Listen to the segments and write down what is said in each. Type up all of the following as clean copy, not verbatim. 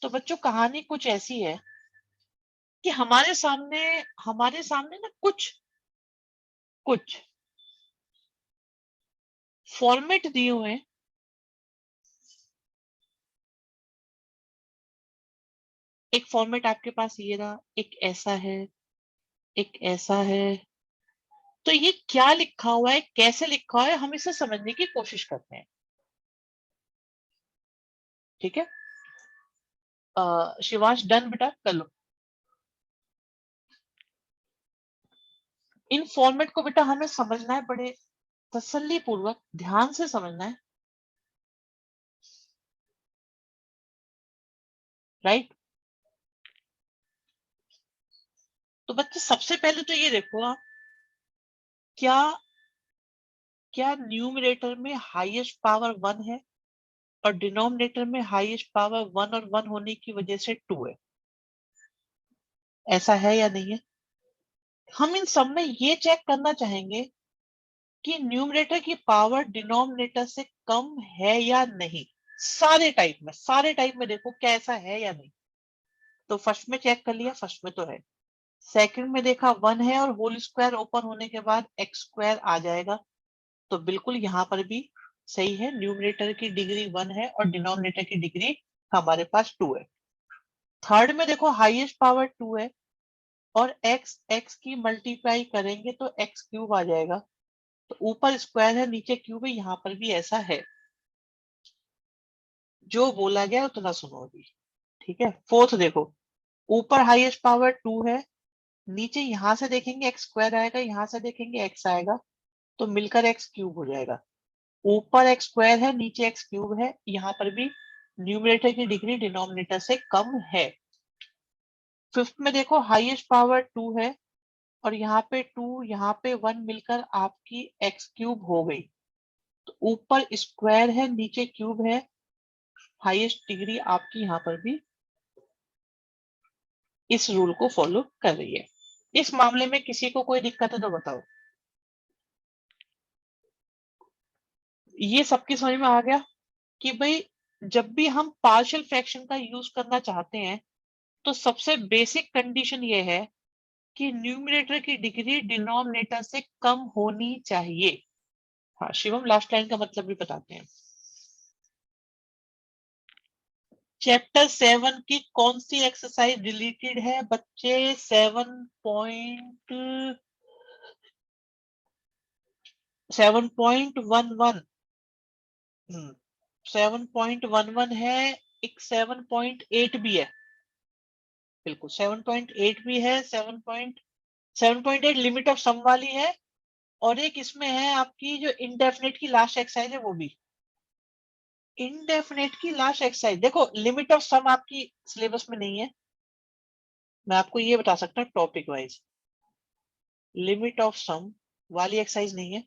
तो बच्चों कहानी कुछ ऐसी है कि हमारे सामने ना कुछ कुछ फॉर्मेट दिए हुए हैं। एक फॉर्मेट आपके पास ये रहा, एक ऐसा है, एक ऐसा है। तो ये क्या लिखा हुआ है, कैसे लिखा हुआ है, हम इसे समझने की कोशिश करते हैं। ठीक है। शिवांश डन बेटा, कर लो। इन फॉर्मेट को बेटा हमें समझना है, बड़े तसल्ली पूर्वक ध्यान से समझना है। राइट। तो बच्चे सबसे पहले तो ये देखो आप, क्या क्या न्यूमरेटर में हाईएस्ट पावर 1 है और डिनोमिनेटर में हाईएस्ट पावर 1 और 1 होने की वजह से 2 है। ऐसा है या नहीं है? हम इन सब में ये चेक करना चाहेंगे कि न्यूमरेटर की पावर डिनोमिनेटर से कम है या नहीं। सारे टाइप में देखो क्या ऐसा है या नहीं। तो फर्स्ट में चेक कर लिया, फर्स्ट में तो है। सेकंड में देखा 1 है और होल स्क्वायर ओपन होने के बाद एक्स स्क्वायर आ जाएगा। तो बिल्कुल यहाँ पर भी सही है, न्यूमरेटर की डिग्री 1 है और डिनोमिनेटर की डिग्री हमारे पास 2 है। थर्ड में देखो हाईएस्ट पावर 2 है और एक्स एक्स की मल्टीप्लाई करेंगे तो एक्स क्यूब आ जाएगा। तो ऊपर स्क्वायर है, नीचे क्यूब है, यहाँ पर भी ऐसा है। जो बोला गया उतना सुनो अभी। ठीक है। फोर्थ देखो, ऊपर हाईएस्ट पावर 2 है, नीचे यहां से देखेंगे एक्स स्क्वायर आएगा, यहां से देखेंगे एक्स आएगा, तो मिलकर एक्स क्यूब हो जाएगा। ऊपर एक्स स्क्वायर है, नीचे एक्स क्यूब है, यहाँ पर भी न्यूमरेटर की डिग्री डिनोमिनेटर से कम है। फिफ्थ में देखो हाईएस्ट पावर 2 है और यहाँ पे 2 यहाँ पे 1 मिलकर आपकी एक्स क्यूब हो गई। तो ऊपर स्क्वायर है, नीचे क्यूब है, हाईएस्ट डिग्री आपकी यहाँ पर भी इस रूल को फॉलो कर रही है। इस मामले में किसी को कोई दिक्कत है तो बताओ। ये सबकी समझ में आ गया कि भाई जब भी हम पार्शियल फ्रैक्शन का यूज करना चाहते हैं तो सबसे बेसिक कंडीशन ये है कि न्यूमरेटर की डिग्री डिनोमिनेटर से कम होनी चाहिए। हाँ शिवम, लास्ट लाइन का मतलब भी बताते हैं। चैप्टर 7 की कौन सी एक्सरसाइज डिलीटेड है बच्चे? 7.11। 7.11 है, एक 7.8 भी है। बिल्कुल 7.8 भी है, 7.8 लिमिट ऑफ सम वाली है। और एक इसमें है आपकी जो इंडेफिनिट की लास्ट एक्सरसाइज है वो भी। इंडेफिनिट की लास्ट एक्सरसाइज देखो, लिमिट ऑफ सम आपकी सिलेबस में नहीं है। मैं आपको ये बता सकता हूँ topic wise, limit of some वाली एक्सरसाइज नहीं है,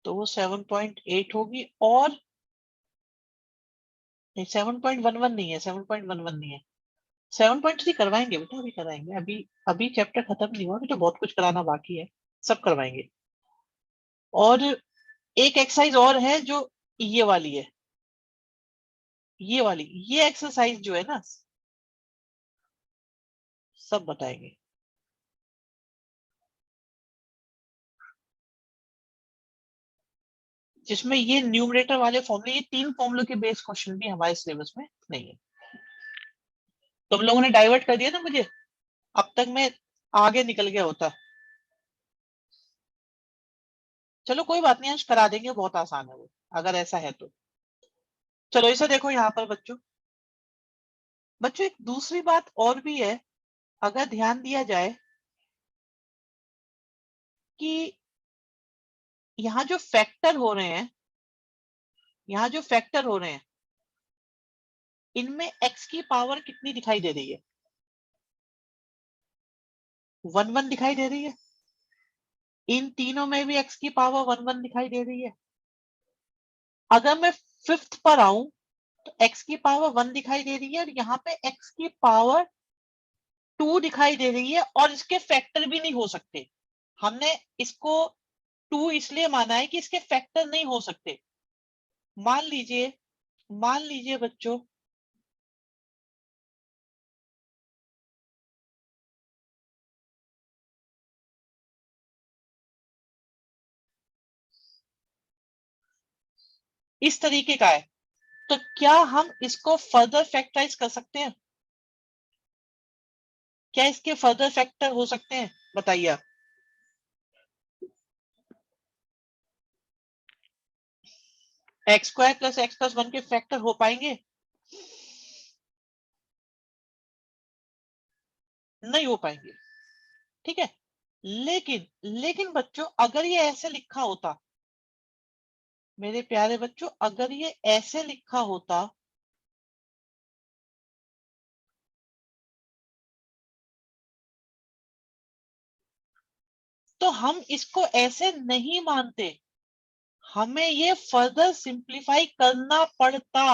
तो वो 7.8 होगी। और नहीं, 7.11 नहीं है, 7.11 नहीं है। 7.3 करवाएंगे बेटा, अभी कराएंगे। अभी अभी चैप्टर खत्म नहीं हुआ, अभी तो बहुत कुछ कराना बाकी है, सब करवाएंगे। और एक एक्सरसाइज और है जो ये वाली है, ये वाली, ये एक्सरसाइज जो है ना, सब बताएंगे। जिसमें ये न्यूमरेटर वाले फॉर्मूले, ये 3 फॉर्मूलों के बेस क्वेश्चन भी हमारे सिलेबस में नहीं है। तुम लोगों ने डाइवर्ट कर दिया ना मुझे, अब तक मैं आगे निकल गया होता। चलो कोई बात नहीं, आज करा देंगे, बहुत आसान है वो, अगर ऐसा है तो। चलो इसे देखो यहाँ पर बच्चों। बच्चों एक दूसरी बात और भी है, अगर ध्यान दिया जाए कि यहाँ जो फैक्टर हो रहे हैं, यहाँ जो फैक्टर हो रहे हैं, इनमें x की पावर कितनी दिखाई दे रही है? 1 1 दिखाई दे रही है। इन तीनों में भी x की पावर 1 1 दिखाई दे रही है। अगर मैं फिफ्थ पर आऊं तो x की पावर 1 दिखाई दे रही है और यहाँ पे x की पावर 2 दिखाई दे रही है, और इसके फैक्टर भी नहीं हो सकते। हमने इसको 2 इसलिए माना है कि इसके फैक्टर नहीं हो सकते। मान लीजिए बच्चों इस तरीके का है, तो क्या हम इसको फर्दर फैक्टराइज कर सकते हैं? क्या इसके फर्दर फैक्टर हो सकते हैं? बताइए आप। X square plus x plus one के फैक्टर हो पाएंगे? नहीं हो पाएंगे। ठीक है। लेकिन लेकिन बच्चों, अगर ये ऐसे लिखा होता, मेरे प्यारे बच्चों, अगर ये ऐसे लिखा होता, तो हम इसको ऐसे नहीं मानते, हमें ये फर्दर सिंप्लीफाई करना पड़ता।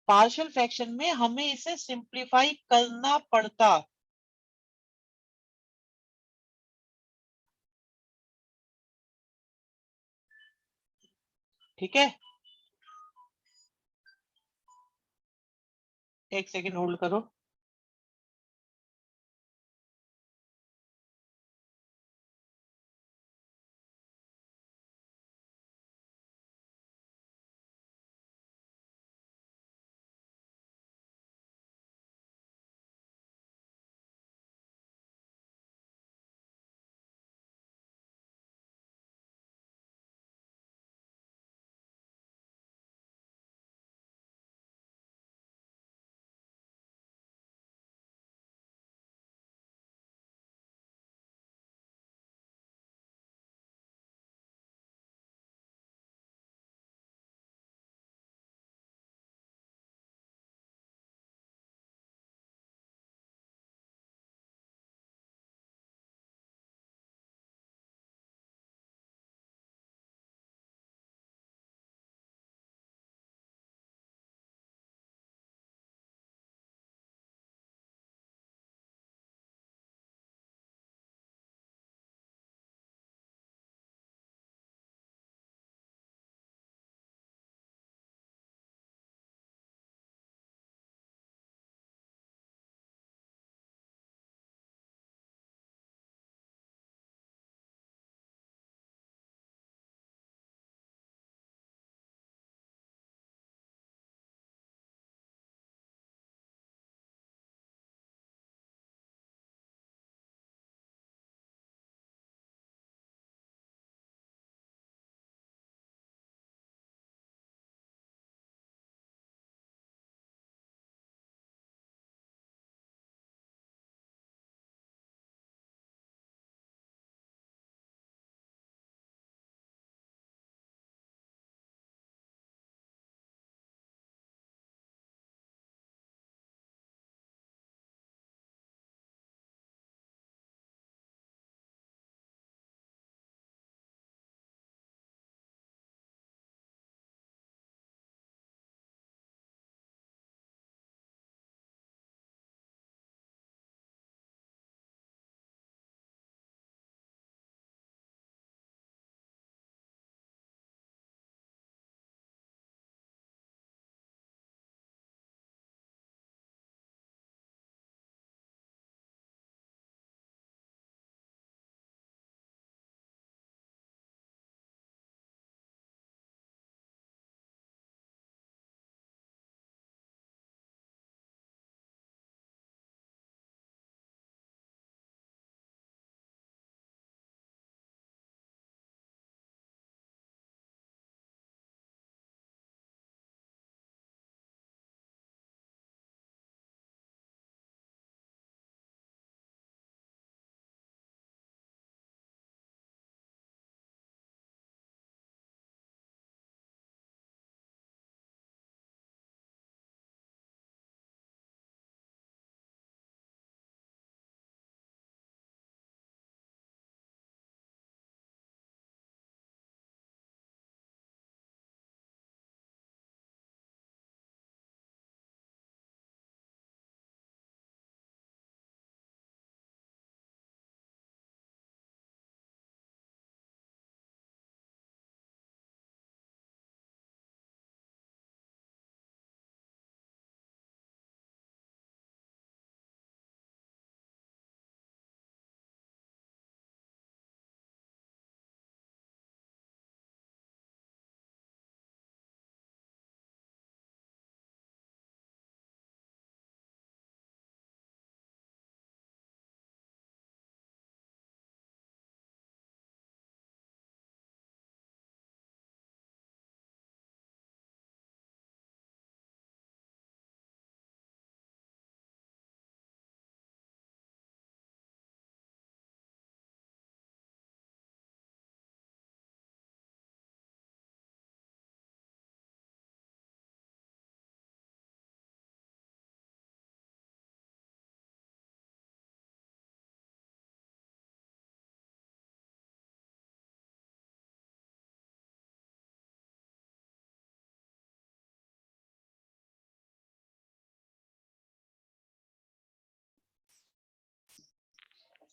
पार्शियल फ्रैक्शन में हमें इसे सिंप्लीफाई करना पड़ता। ठीक है, एक सेकेंड होल्ड करो।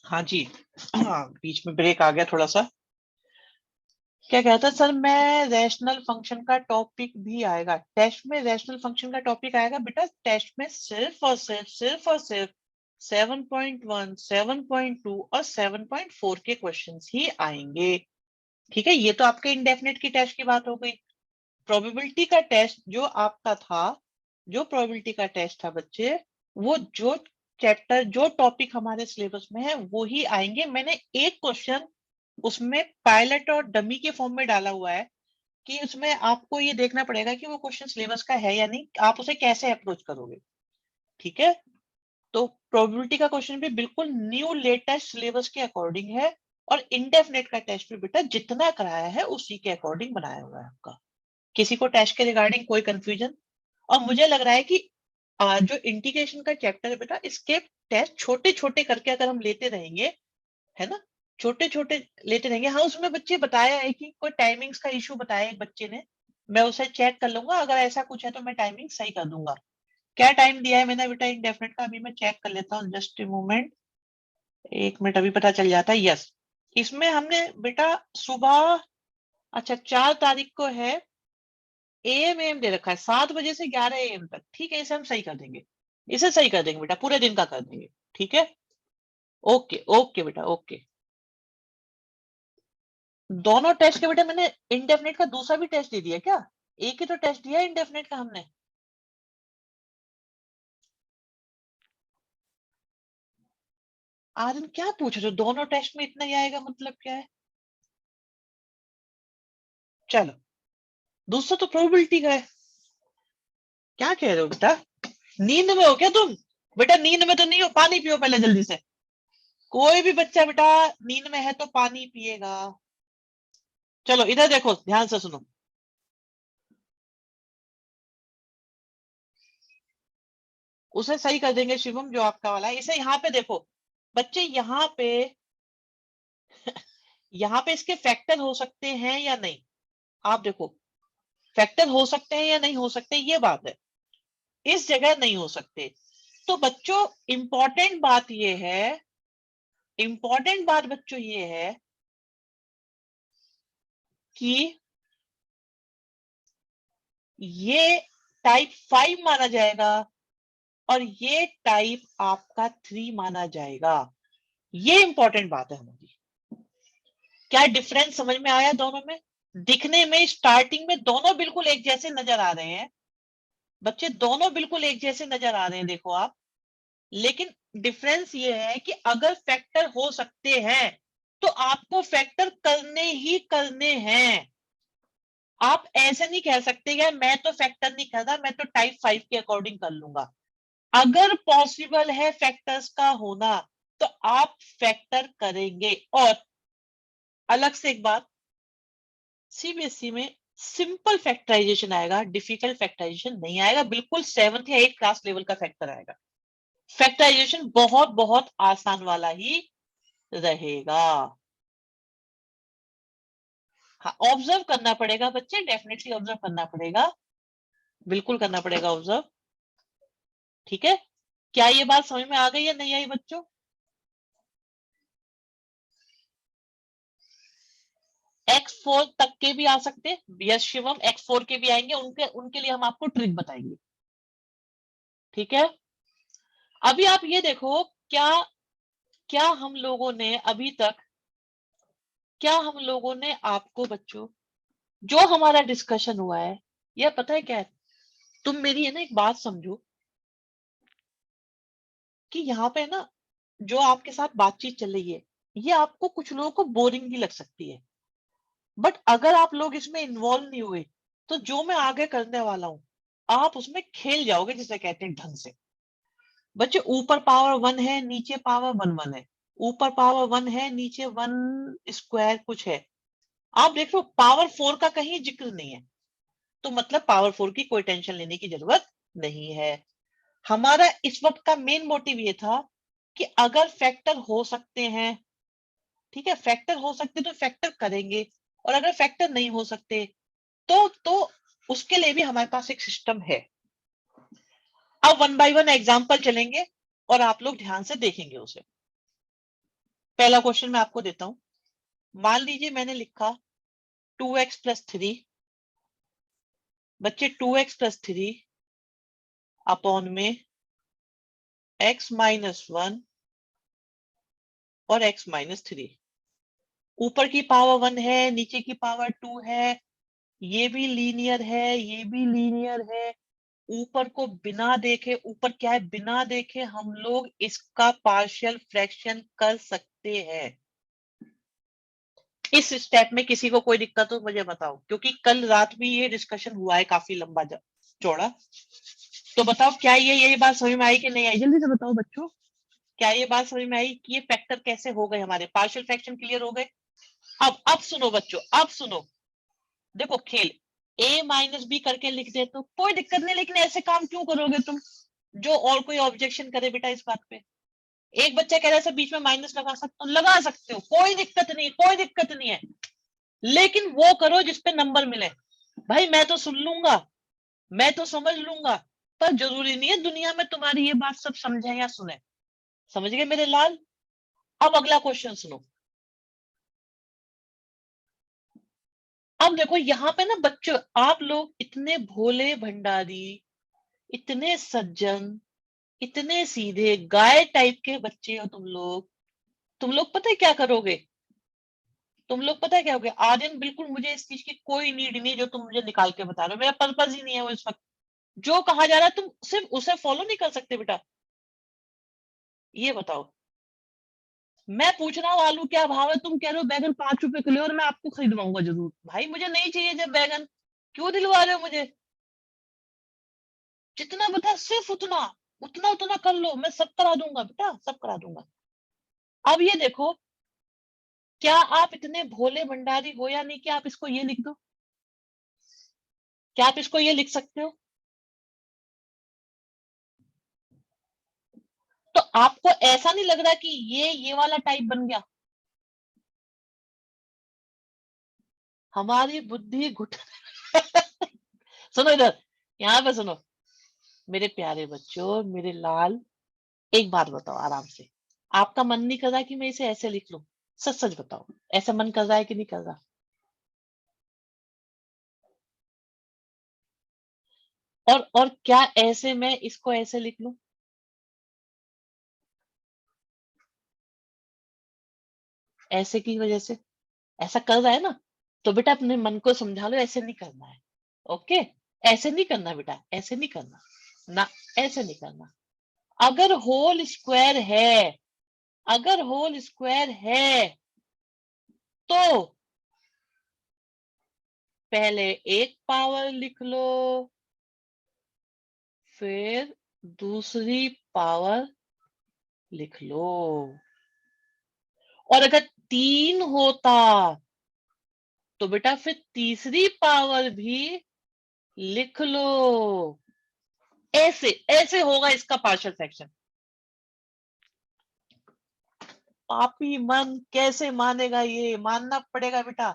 हाँ जी, हाँ बीच में ब्रेक आ गया थोड़ा सा। क्या कहता सर, मैं रैशनल फंक्शन का टॉपिक भी आएगा टेस्ट में? रैशनल फंक्शन का टॉपिक आएगा बेटा टेस्ट में, सिर्फ और सिर्फ 7.1, 7.2 और 7.4 के क्वेश्चंस ही आएंगे। ठीक है, ये तो आपके इंडेफिनेट की टेस्ट की बात हो गई। प्रोबेबिलिटी का टेस्ट जो आपका था, जो प्रोबेबिलिटी का टेस्ट था बच्चे, वो जो चैप्टर जो टॉपिक हमारे सिलेबस में है वो ही आएंगे। मैंने एक क्वेश्चन उसमें पायलट और डमी के फॉर्म में डाला हुआ है कि उसमें आपको ये देखना पड़ेगा कि वो क्वेश्चन सिलेबस का है या नहीं, आप उसे कैसे अप्रोच करोगे। ठीक है, तो प्रोबेबिलिटी का क्वेश्चन भी बिल्कुल न्यू लेटेस्ट सिलेबस के अकॉर्डिंग है, और इंडेफिनेट का टेस्ट भी बेटा जितना कराया है उसी के अकॉर्डिंग बनाया हुआ है आपका। किसी को टेस्ट के रिगार्डिंग कोई कंफ्यूजन? और मुझे लग रहा है कि जो इंटीग्रेशन का चैप्टर है बेटा, इसके टेस्ट छोटे छोटे करके अगर हम लेते रहेंगे, है ना, छोटे छोटे लेते रहेंगे। हाँ, उसमें बच्चे बताया है कि कोई टाइमिंग्स का इशू बताया एक बच्चे ने, मैं उसे चेक कर लूंगा, अगर ऐसा कुछ है तो मैं टाइमिंग सही कर दूंगा। क्या टाइम दिया है मैंने बेटा इंडेफिनेट का, अभी मैं चेक कर लेता हूँ, जस्ट ए मोमेंट, 1 मिनट, अभी पता चल जाता है। यस, इसमें हमने बेटा सुबह, अच्छा 4 तारीख को है, एम दे रखा है 7 बजे से 11 AM तक। ठीक है, इसे हम सही कर देंगे, इसे सही कर देंगे बेटा, पूरे दिन का कर देंगे। ठीक है, ओके ओके बेटा, ओके। दोनों टेस्ट के बेटा मैंने इंडेफिनेट का दूसरा भी टेस्ट दे दिया क्या? एक ही तो टेस्ट दिया इंडेफिनेट का हमने। आर्यन क्या पूछ रहे हो, दोनों टेस्ट में इतना ही आएगा मतलब क्या है? चलो, दूसरा तो प्रोबेबिलिटी का है। क्या कह रहे हो बेटा, नींद में हो क्या तुम? बेटा नींद में तो नहीं हो, पानी पियो पहले जल्दी से। कोई भी बच्चा बेटा नींद में है तो पानी पिएगा। चलो इधर देखो, ध्यान से सुनो। उसे सही कर देंगे शिवम, जो आपका वाला है। इसे यहाँ पे देखो बच्चे, यहाँ पे इसके फैक्टर हो सकते हैं या नहीं, आप देखो, फैक्टर हो सकते हैं या नहीं हो सकते, ये बात है। इस जगह नहीं हो सकते। तो बच्चों इंपॉर्टेंट बात बच्चों ये है कि ये टाइप 5 माना जाएगा और ये टाइप आपका 3 माना जाएगा। ये इंपॉर्टेंट बात है हमारी। क्या डिफरेंस समझ में आया दोनों में? दिखने में स्टार्टिंग में दोनों बिल्कुल एक जैसे नजर आ रहे हैं बच्चे, दोनों बिल्कुल एक जैसे नजर आ रहे हैं, देखो आप। लेकिन डिफरेंस ये है कि अगर फैक्टर हो सकते हैं तो आपको फैक्टर करने ही करने हैं। आप ऐसे नहीं कह सकते यार मैं तो फैक्टर नहीं कर रहा, मैं तो टाइप 5 के अकॉर्डिंग कर लूंगा। अगर पॉसिबल है फैक्टर्स का होना तो आप फैक्टर करेंगे। और अलग से एक बात, सीबीएसई में सिंपल फैक्टराइजेशन आएगा, डिफिकल्ट फैक्टराइजेशन नहीं आएगा, बिल्कुल 7th या 8th क्लास लेवल का फैक्टर आएगा। फैक्टराइजेशन बहुत बहुत आसान वाला ही रहेगा। हाँ, ऑब्जर्व करना पड़ेगा बच्चे, डेफिनेटली ऑब्जर्व करना पड़ेगा, बिल्कुल करना पड़ेगा ऑब्जर्व। ठीक है, क्या ये बात समझ में आ गई या नहीं आई बच्चों? X4 तक के भी आ सकते, यस शिवम, X4 के भी आएंगे, उनके उनके लिए हम आपको ट्रिक बताएंगे। ठीक है, अभी आप ये देखो, क्या क्या हम लोगों ने अभी तक, क्या हम लोगों ने आपको बच्चों, जो हमारा डिस्कशन हुआ है, यह पता है क्या है? तुम मेरी है ना एक बात समझो कि यहाँ पे ना जो आपके साथ बातचीत चल रही है, ये आपको कुछ लोगों को बोरिंग भी लग सकती है, बट अगर आप लोग इसमें इन्वॉल्व नहीं हुए तो जो मैं आगे करने वाला हूं आप उसमें खेल जाओगे, जिसे कहते हैं ढंग से। बच्चे ऊपर पावर 1 है, नीचे पावर 1 1 है, ऊपर पावर 1 है, नीचे 1 स्क्वायर कुछ है। आप देख लो पावर 4 का कहीं जिक्र नहीं है, तो मतलब पावर 4 की कोई टेंशन लेने की जरूरत नहीं है। हमारा इस वक्त का मेन मोटिव ये था कि अगर फैक्टर हो सकते हैं, ठीक है, फैक्टर हो सकते तो फैक्टर करेंगे, और अगर फैक्टर नहीं हो सकते तो उसके लिए भी हमारे पास एक सिस्टम है। अब 1 बाय 1 एग्जांपल चलेंगे और आप लोग ध्यान से देखेंगे उसे। पहला क्वेश्चन मैं आपको देता हूं। मान लीजिए मैंने लिखा 2x+3, बच्चे 2x+3 अपॉन में x-1 और x-3। ऊपर की पावर 1 है, नीचे की पावर 2 है, ये भी लीनियर है, ये भी लीनियर है। ऊपर को बिना देखे, ऊपर क्या है, बिना देखे हम लोग इसका पार्शियल फ्रैक्शन कर सकते हैं। इस स्टेप में किसी को कोई दिक्कत हो मुझे बताओ, क्योंकि कल रात भी ये डिस्कशन हुआ है काफी लंबा चौड़ा। तो बताओ क्या ये बात समझ में आई कि नहीं आई? जल्दी से बताओ बच्चों, क्या ये बात समझ में आई कि ये फैक्टर कैसे हो गए, हमारे पार्शियल फ्रैक्शन क्लियर हो गए? अब सुनो बच्चों, अब सुनो, देखो खेल a-b करके लिख दे तो कोई दिक्कत नहीं, लेकिन ऐसे काम क्यों करोगे तुम? जो और कोई ऑब्जेक्शन करे बेटा इस बात पे? एक बच्चा कह रहा है सर बीच में माइनस लगा सकते हो, लगा सकते हो, कोई दिक्कत नहीं, कोई दिक्कत नहीं है, लेकिन वो करो जिसपे नंबर मिले। भाई मैं तो सुन लूंगा, मैं तो समझ लूंगा, पर जरूरी नहीं है दुनिया में तुम्हारी ये बात सब समझे या सुने। समझ गए मेरे लाल? अब अगला क्वेश्चन सुनो। अब देखो यहाँ पे ना बच्चों, आप लोग इतने भोले भंडारी, इतने सज्जन, इतने सीधे गाय टाइप के बच्चे हो तुम लोग पता है क्या करोगे? तुम लोग पता है क्या करोगे? आर्यन बिल्कुल मुझे इस चीज की कोई नीड नहीं जो तुम मुझे निकाल के बता रहे हो, मेरा पर्पज ही नहीं है वो इस वक्त। जो कहा जा रहा है तुम सिर्फ उसे फॉलो नहीं कर सकते बेटा? ये बताओ। मैं पूछ रहा हूँ आलू क्या भाव है, तुम कह रहे हो बैगन 5 रुपए किलो और मैं आपको खरीदवाऊंगा जरूर। भाई मुझे नहीं चाहिए जब बैगन, क्यों दिलवा रहे हो मुझे? जितना बता सिर्फ उतना, उतना उतना कर लो, मैं सब करा दूंगा बेटा, सब करा दूंगा। अब ये देखो, क्या आप इतने भोले भंडारी हो या नहीं कि आप इसको ये लिख दो? क्या आप इसको ये लिख सकते हो? तो आपको ऐसा नहीं लग रहा कि ये वाला टाइप बन गया? हमारी बुद्धि घुट सुनो इधर, यहाँ पे सुनो मेरे प्यारे बच्चों, मेरे लाल, एक बात बताओ आराम से, आपका मन नहीं कर रहा कि मैं इसे ऐसे लिख लूं? सच सच बताओ, ऐसा मन कर रहा है कि नहीं कर रहा? और क्या ऐसे मैं इसको ऐसे लिख लूं? ऐसे की वजह से ऐसा कर रहा है ना, तो बेटा अपने मन को समझा लो ऐसे नहीं करना है। ओके, ऐसे नहीं करना बेटा, ऐसे नहीं करना ना, ऐसे नहीं करना। अगर होल स्क्वायर है, अगर होल स्क्वायर है तो पहले एक पावर लिख लो, फिर दूसरी पावर लिख लो, और अगर 3 होता तो बेटा फिर तीसरी पावर भी लिख लो। ऐसे ऐसे होगा इसका पार्शियल फ्रैक्शन। पापी मन कैसे मानेगा? ये मानना पड़ेगा बेटा,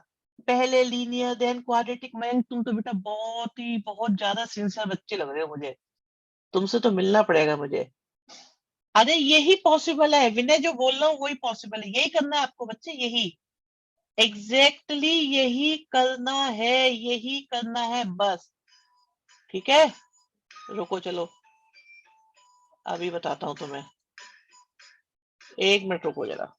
पहले लीनियर देन क्वाड्रेटिक। मैं तुम तो बेटा बहुत ही बहुत ज्यादा सिंसियर बच्चे लग रहे हो मुझे, तुमसे तो मिलना पड़ेगा मुझे। अरे यही पॉसिबल है विनय, जो बोल रहा हूँ वही पॉसिबल है, यही करना है आपको बच्चे, यही एग्जैक्टली यही करना है, यही करना है बस। ठीक है, रुको चलो अभी बताता हूँ तुम्हें, 1 मिनट रुको जरा।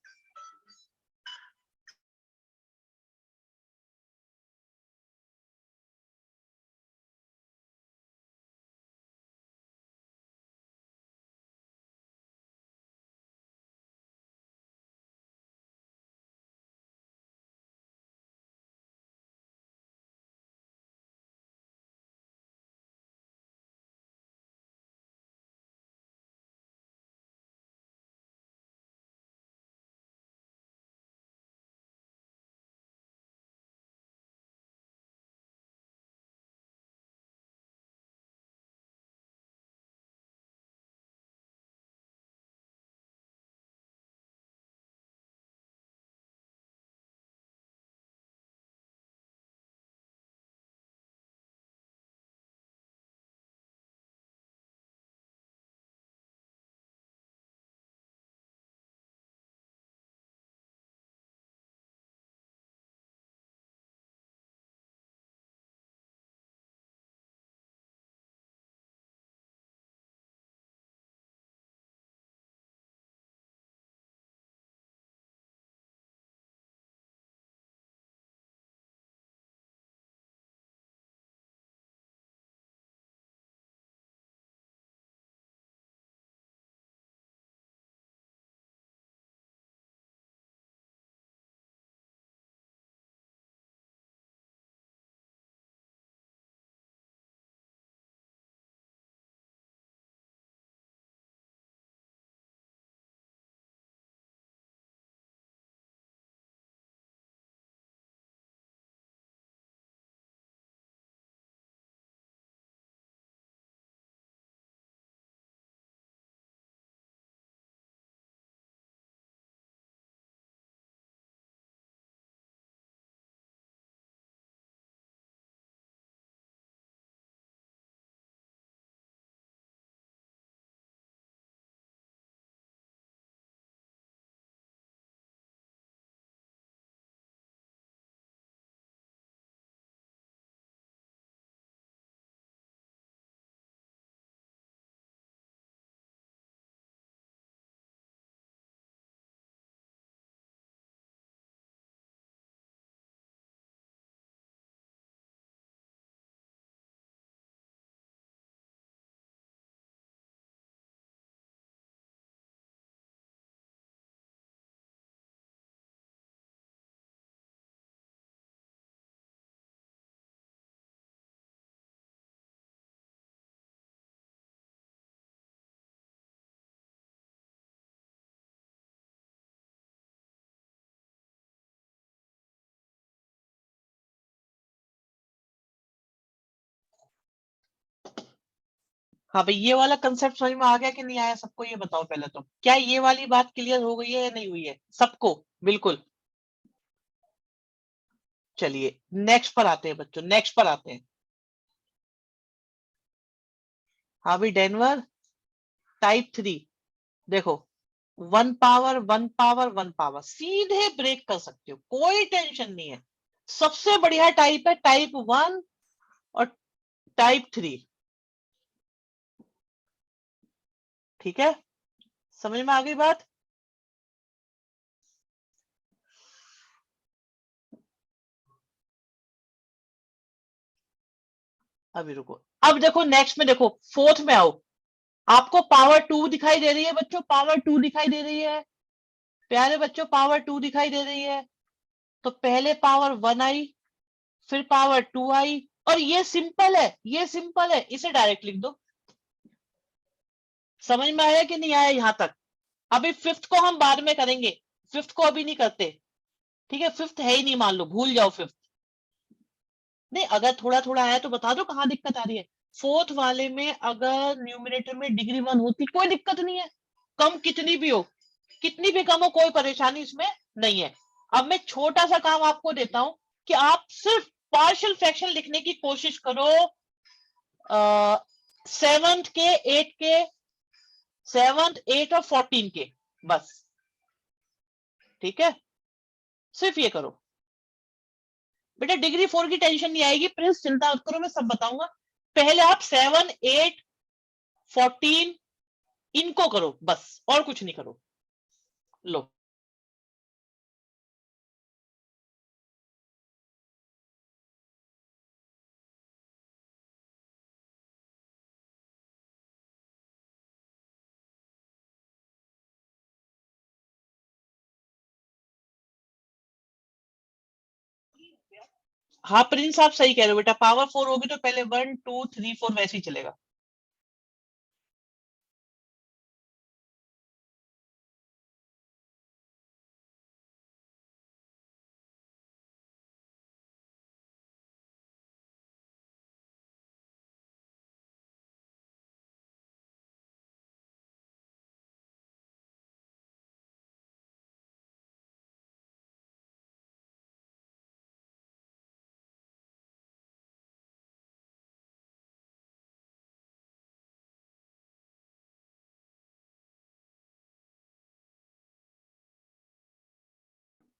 हाँ भाई, ये वाला कंसेप्ट समझ में आ गया कि नहीं आया सबको? ये बताओ पहले तो, क्या ये वाली बात क्लियर हो गई है या नहीं हुई है सबको? बिल्कुल। चलिए नेक्स्ट पर आते हैं बच्चों, नेक्स्ट पर आते हैं। हाँ भाई डेनवर, टाइप 3 देखो, 1 पावर 1 पावर 1 पावर सीधे ब्रेक कर सकते हो, कोई टेंशन नहीं है। सबसे बढ़िया टाइप है टाइप 1 और टाइप 3। ठीक है, समझ में आ गई बात? अभी रुको, अब देखो नेक्स्ट में, देखो फोर्थ में आओ। आपको पावर 2 दिखाई दे रही है बच्चों, पावर 2 दिखाई दे रही है प्यारे बच्चों, पावर 2 दिखाई दे रही है। तो पहले पावर 1 आई, फिर पावर 2 आई, और ये सिंपल है, ये सिंपल है, इसे डायरेक्ट लिख दो। समझ में आया कि नहीं आया यहां तक? अभी फिफ्थ को हम बाद में करेंगे, फिफ्थ को अभी नहीं करते। ठीक है, फिफ्थ है ही नहीं, मान लो भूल जाओ फिफ्थ। नहीं, अगर थोड़ा थोड़ा आया तो बता दो कहाँ दिक्कत आ रही है। फोर्थ वाले में अगर न्यूमिनेटर में डिग्री 1 होती कोई दिक्कत नहीं है, कम कितनी भी हो, कितनी भी कम हो, कोई परेशानी इसमें नहीं है। अब मैं छोटा सा काम आपको देता हूं कि आप सिर्फ पार्शियल फ्रैक्शन लिखने की कोशिश करो, 7th के 8 के, 7th 8 और 14 के, बस। ठीक है, सिर्फ ये करो बेटा, डिग्री 4 की टेंशन नहीं आएगी, प्रिंस चिंता मत करो, मैं सब बताऊंगा। पहले आप 7 8 14 इनको करो बस, और कुछ नहीं करो। लो, हाँ प्रिंस आप सही कह रहे हो बेटा, पावर 4 होगी तो पहले 1 2 3 4 वैसे ही चलेगा।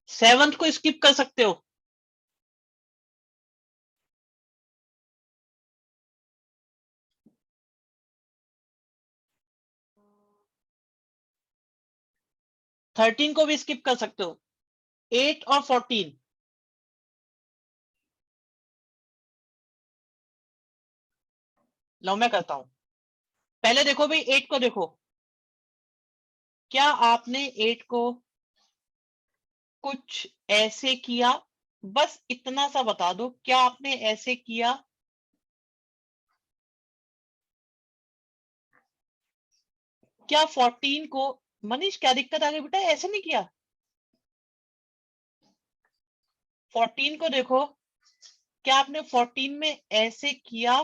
सेवंथ को स्किप कर सकते हो। 13 को भी स्किप कर सकते हो, 8 और 14। लो मैं करता हूं, पहले देखो भाई 8 को देखो, क्या आपने 8 को कुछ ऐसे किया? बस इतना सा बता दो, क्या आपने ऐसे किया? क्या 14 को, मनीष क्या दिक्कत आ गई बेटा, ऐसे नहीं किया? 14 को देखो, क्या आपने 14 में ऐसे किया?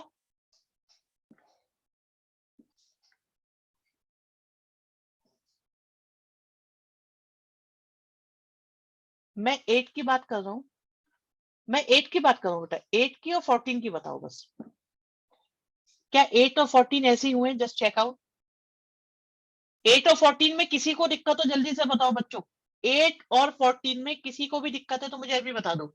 मैं 8 की बात कर रहा हूं, मैं 8 की बात कर रहा हूं बेटा, 8 की और 14 की बताओ बस। क्या 8 और 14 ऐसे ही हुए? Just check out. 8 और 14 में किसी को दिक्कत हो जल्दी से बताओ बच्चों, 8 और 14 में किसी को भी दिक्कत है तो मुझे अभी बता दो।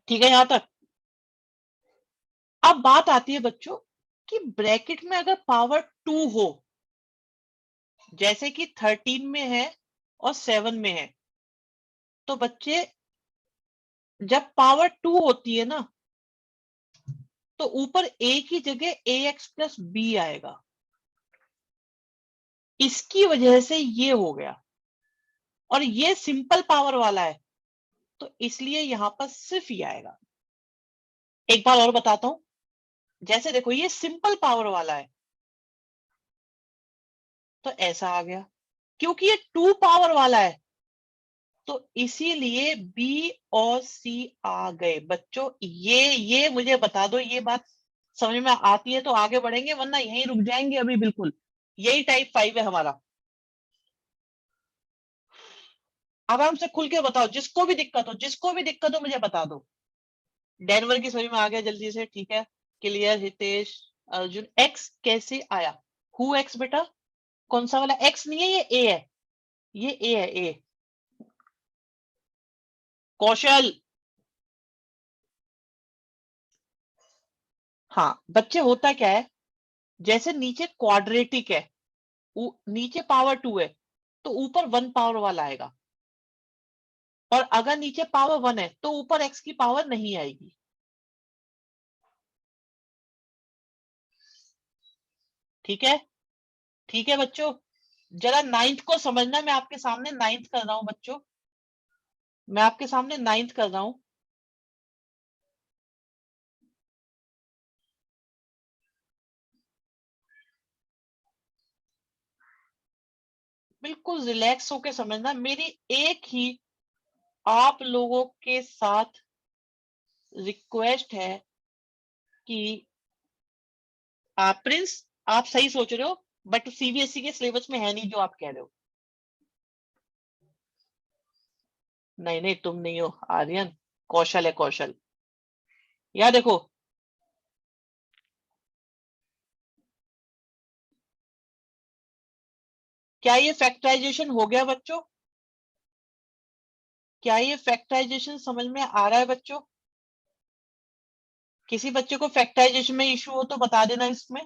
ठीक है यहां तक? अब बात आती है बच्चों कि ब्रैकेट में अगर पावर 2 हो, जैसे कि 13 में है और 7 में है, तो बच्चे जब पावर 2 होती है ना, तो ऊपर ए की जगह ax+b आएगा, इसकी वजह से ये हो गया। और ये सिंपल पावर वाला है, तो इसलिए यहां पर सिर्फ ये आएगा। एक बार और बताता हूं, जैसे देखो ये सिंपल पावर वाला है तो ऐसा आ गया, क्योंकि ये 2 पावर वाला है तो इसीलिए बी और सी आ गए। बच्चों ये मुझे बता दो, ये बात समझ में आती है तो आगे बढ़ेंगे, वरना यहीं रुक जाएंगे अभी बिल्कुल। यही टाइप 5 है हमारा। आराम से खुल के बताओ, जिसको भी दिक्कत हो मुझे बता दो। डेनवर की समझ में आ गया जल्दी से, ठीक है। क्लियर हितेश, अर्जुन। एक्स कैसे आया? हु एक्स बेटा? कौन सा वाला एक्स? नहीं है, ये ए है, ये ए है, ए। कौशल। हाँ बच्चे, होता क्या है, जैसे नीचे क्वाड्रेटिक है, नीचे पावर 2 है तो ऊपर 1 पावर वाला आएगा, और अगर नीचे पावर 1 है तो ऊपर एक्स की पावर नहीं आएगी। ठीक है, ठीक है बच्चों। जरा नाइन्थ को समझना, मैं आपके सामने नाइन्थ कर रहा हूं बच्चों, मैं आपके सामने नाइन्थ कर रहा हूं। बिल्कुल रिलैक्स होके समझना। मेरी एक ही आप लोगों के साथ रिक्वेस्ट है कि प्रिंस, आप सही सोच रहे हो, बट सीबीएसई के सिलेबस में है नहीं जो आप कह रहे हो। नहीं नहीं, तुम नहीं हो आर्यन, कौशल है, कौशल। या देखो, क्या ये फैक्टराइजेशन हो गया बच्चों? क्या ये फैक्टराइजेशन समझ में आ रहा है बच्चों? किसी बच्चे को फैक्टराइजेशन में इशू हो तो बता देना इसमें।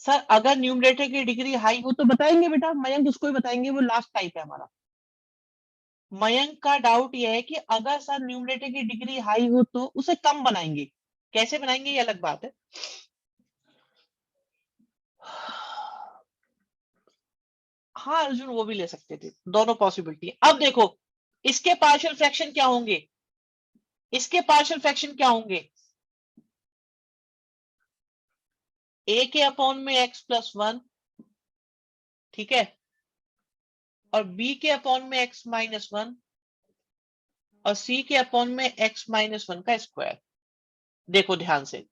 सर अगर न्यूमरेटर की डिग्री हाई हो तो बताएंगे बेटा, मयंक उसको ही बताएंगे, वो लास्ट टाइप है हमारा। मयंक का डाउट यह है कि अगर सर न्यूमरेटर की डिग्री हाई हो तो उसे कम बनाएंगे, कैसे बनाएंगे ये अलग बात है। हाँ अर्जुन, वो भी ले सकते थे, दोनों पॉसिबिलिटी है। अब देखो, इसके पार्शियल फ्रैक्शन क्या होंगे, इसके पार्शियल फ्रैक्शन क्या होंगे? ए के अपॉन में एक्स प्लस 1, ठीक है, और बी के अपॉन में एक्स माइनस 1, और सी के अपॉन में एक्स माइनस 1 का स्क्वायर। देखो ध्यान से,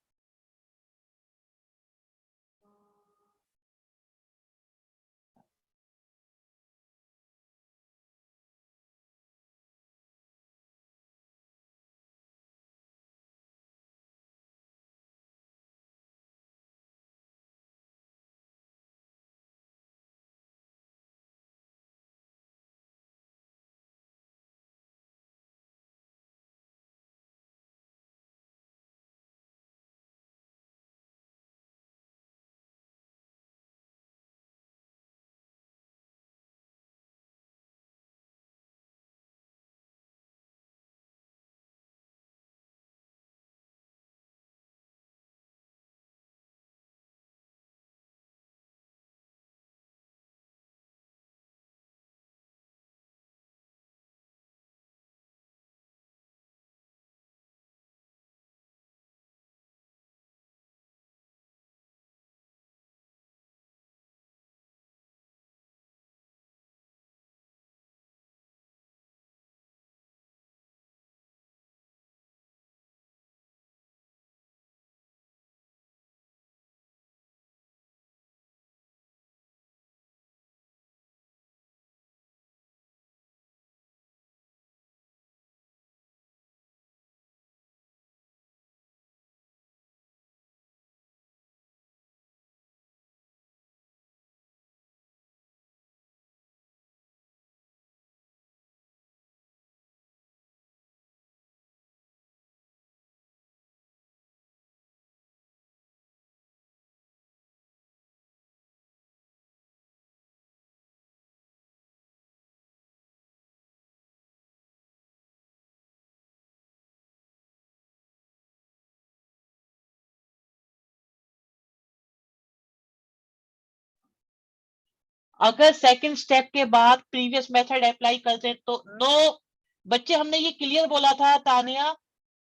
अगर सेकंड स्टेप के बाद प्रीवियस मेथड अप्लाई करते तो नो। बच्चे हमने ये क्लियर बोला था तानिया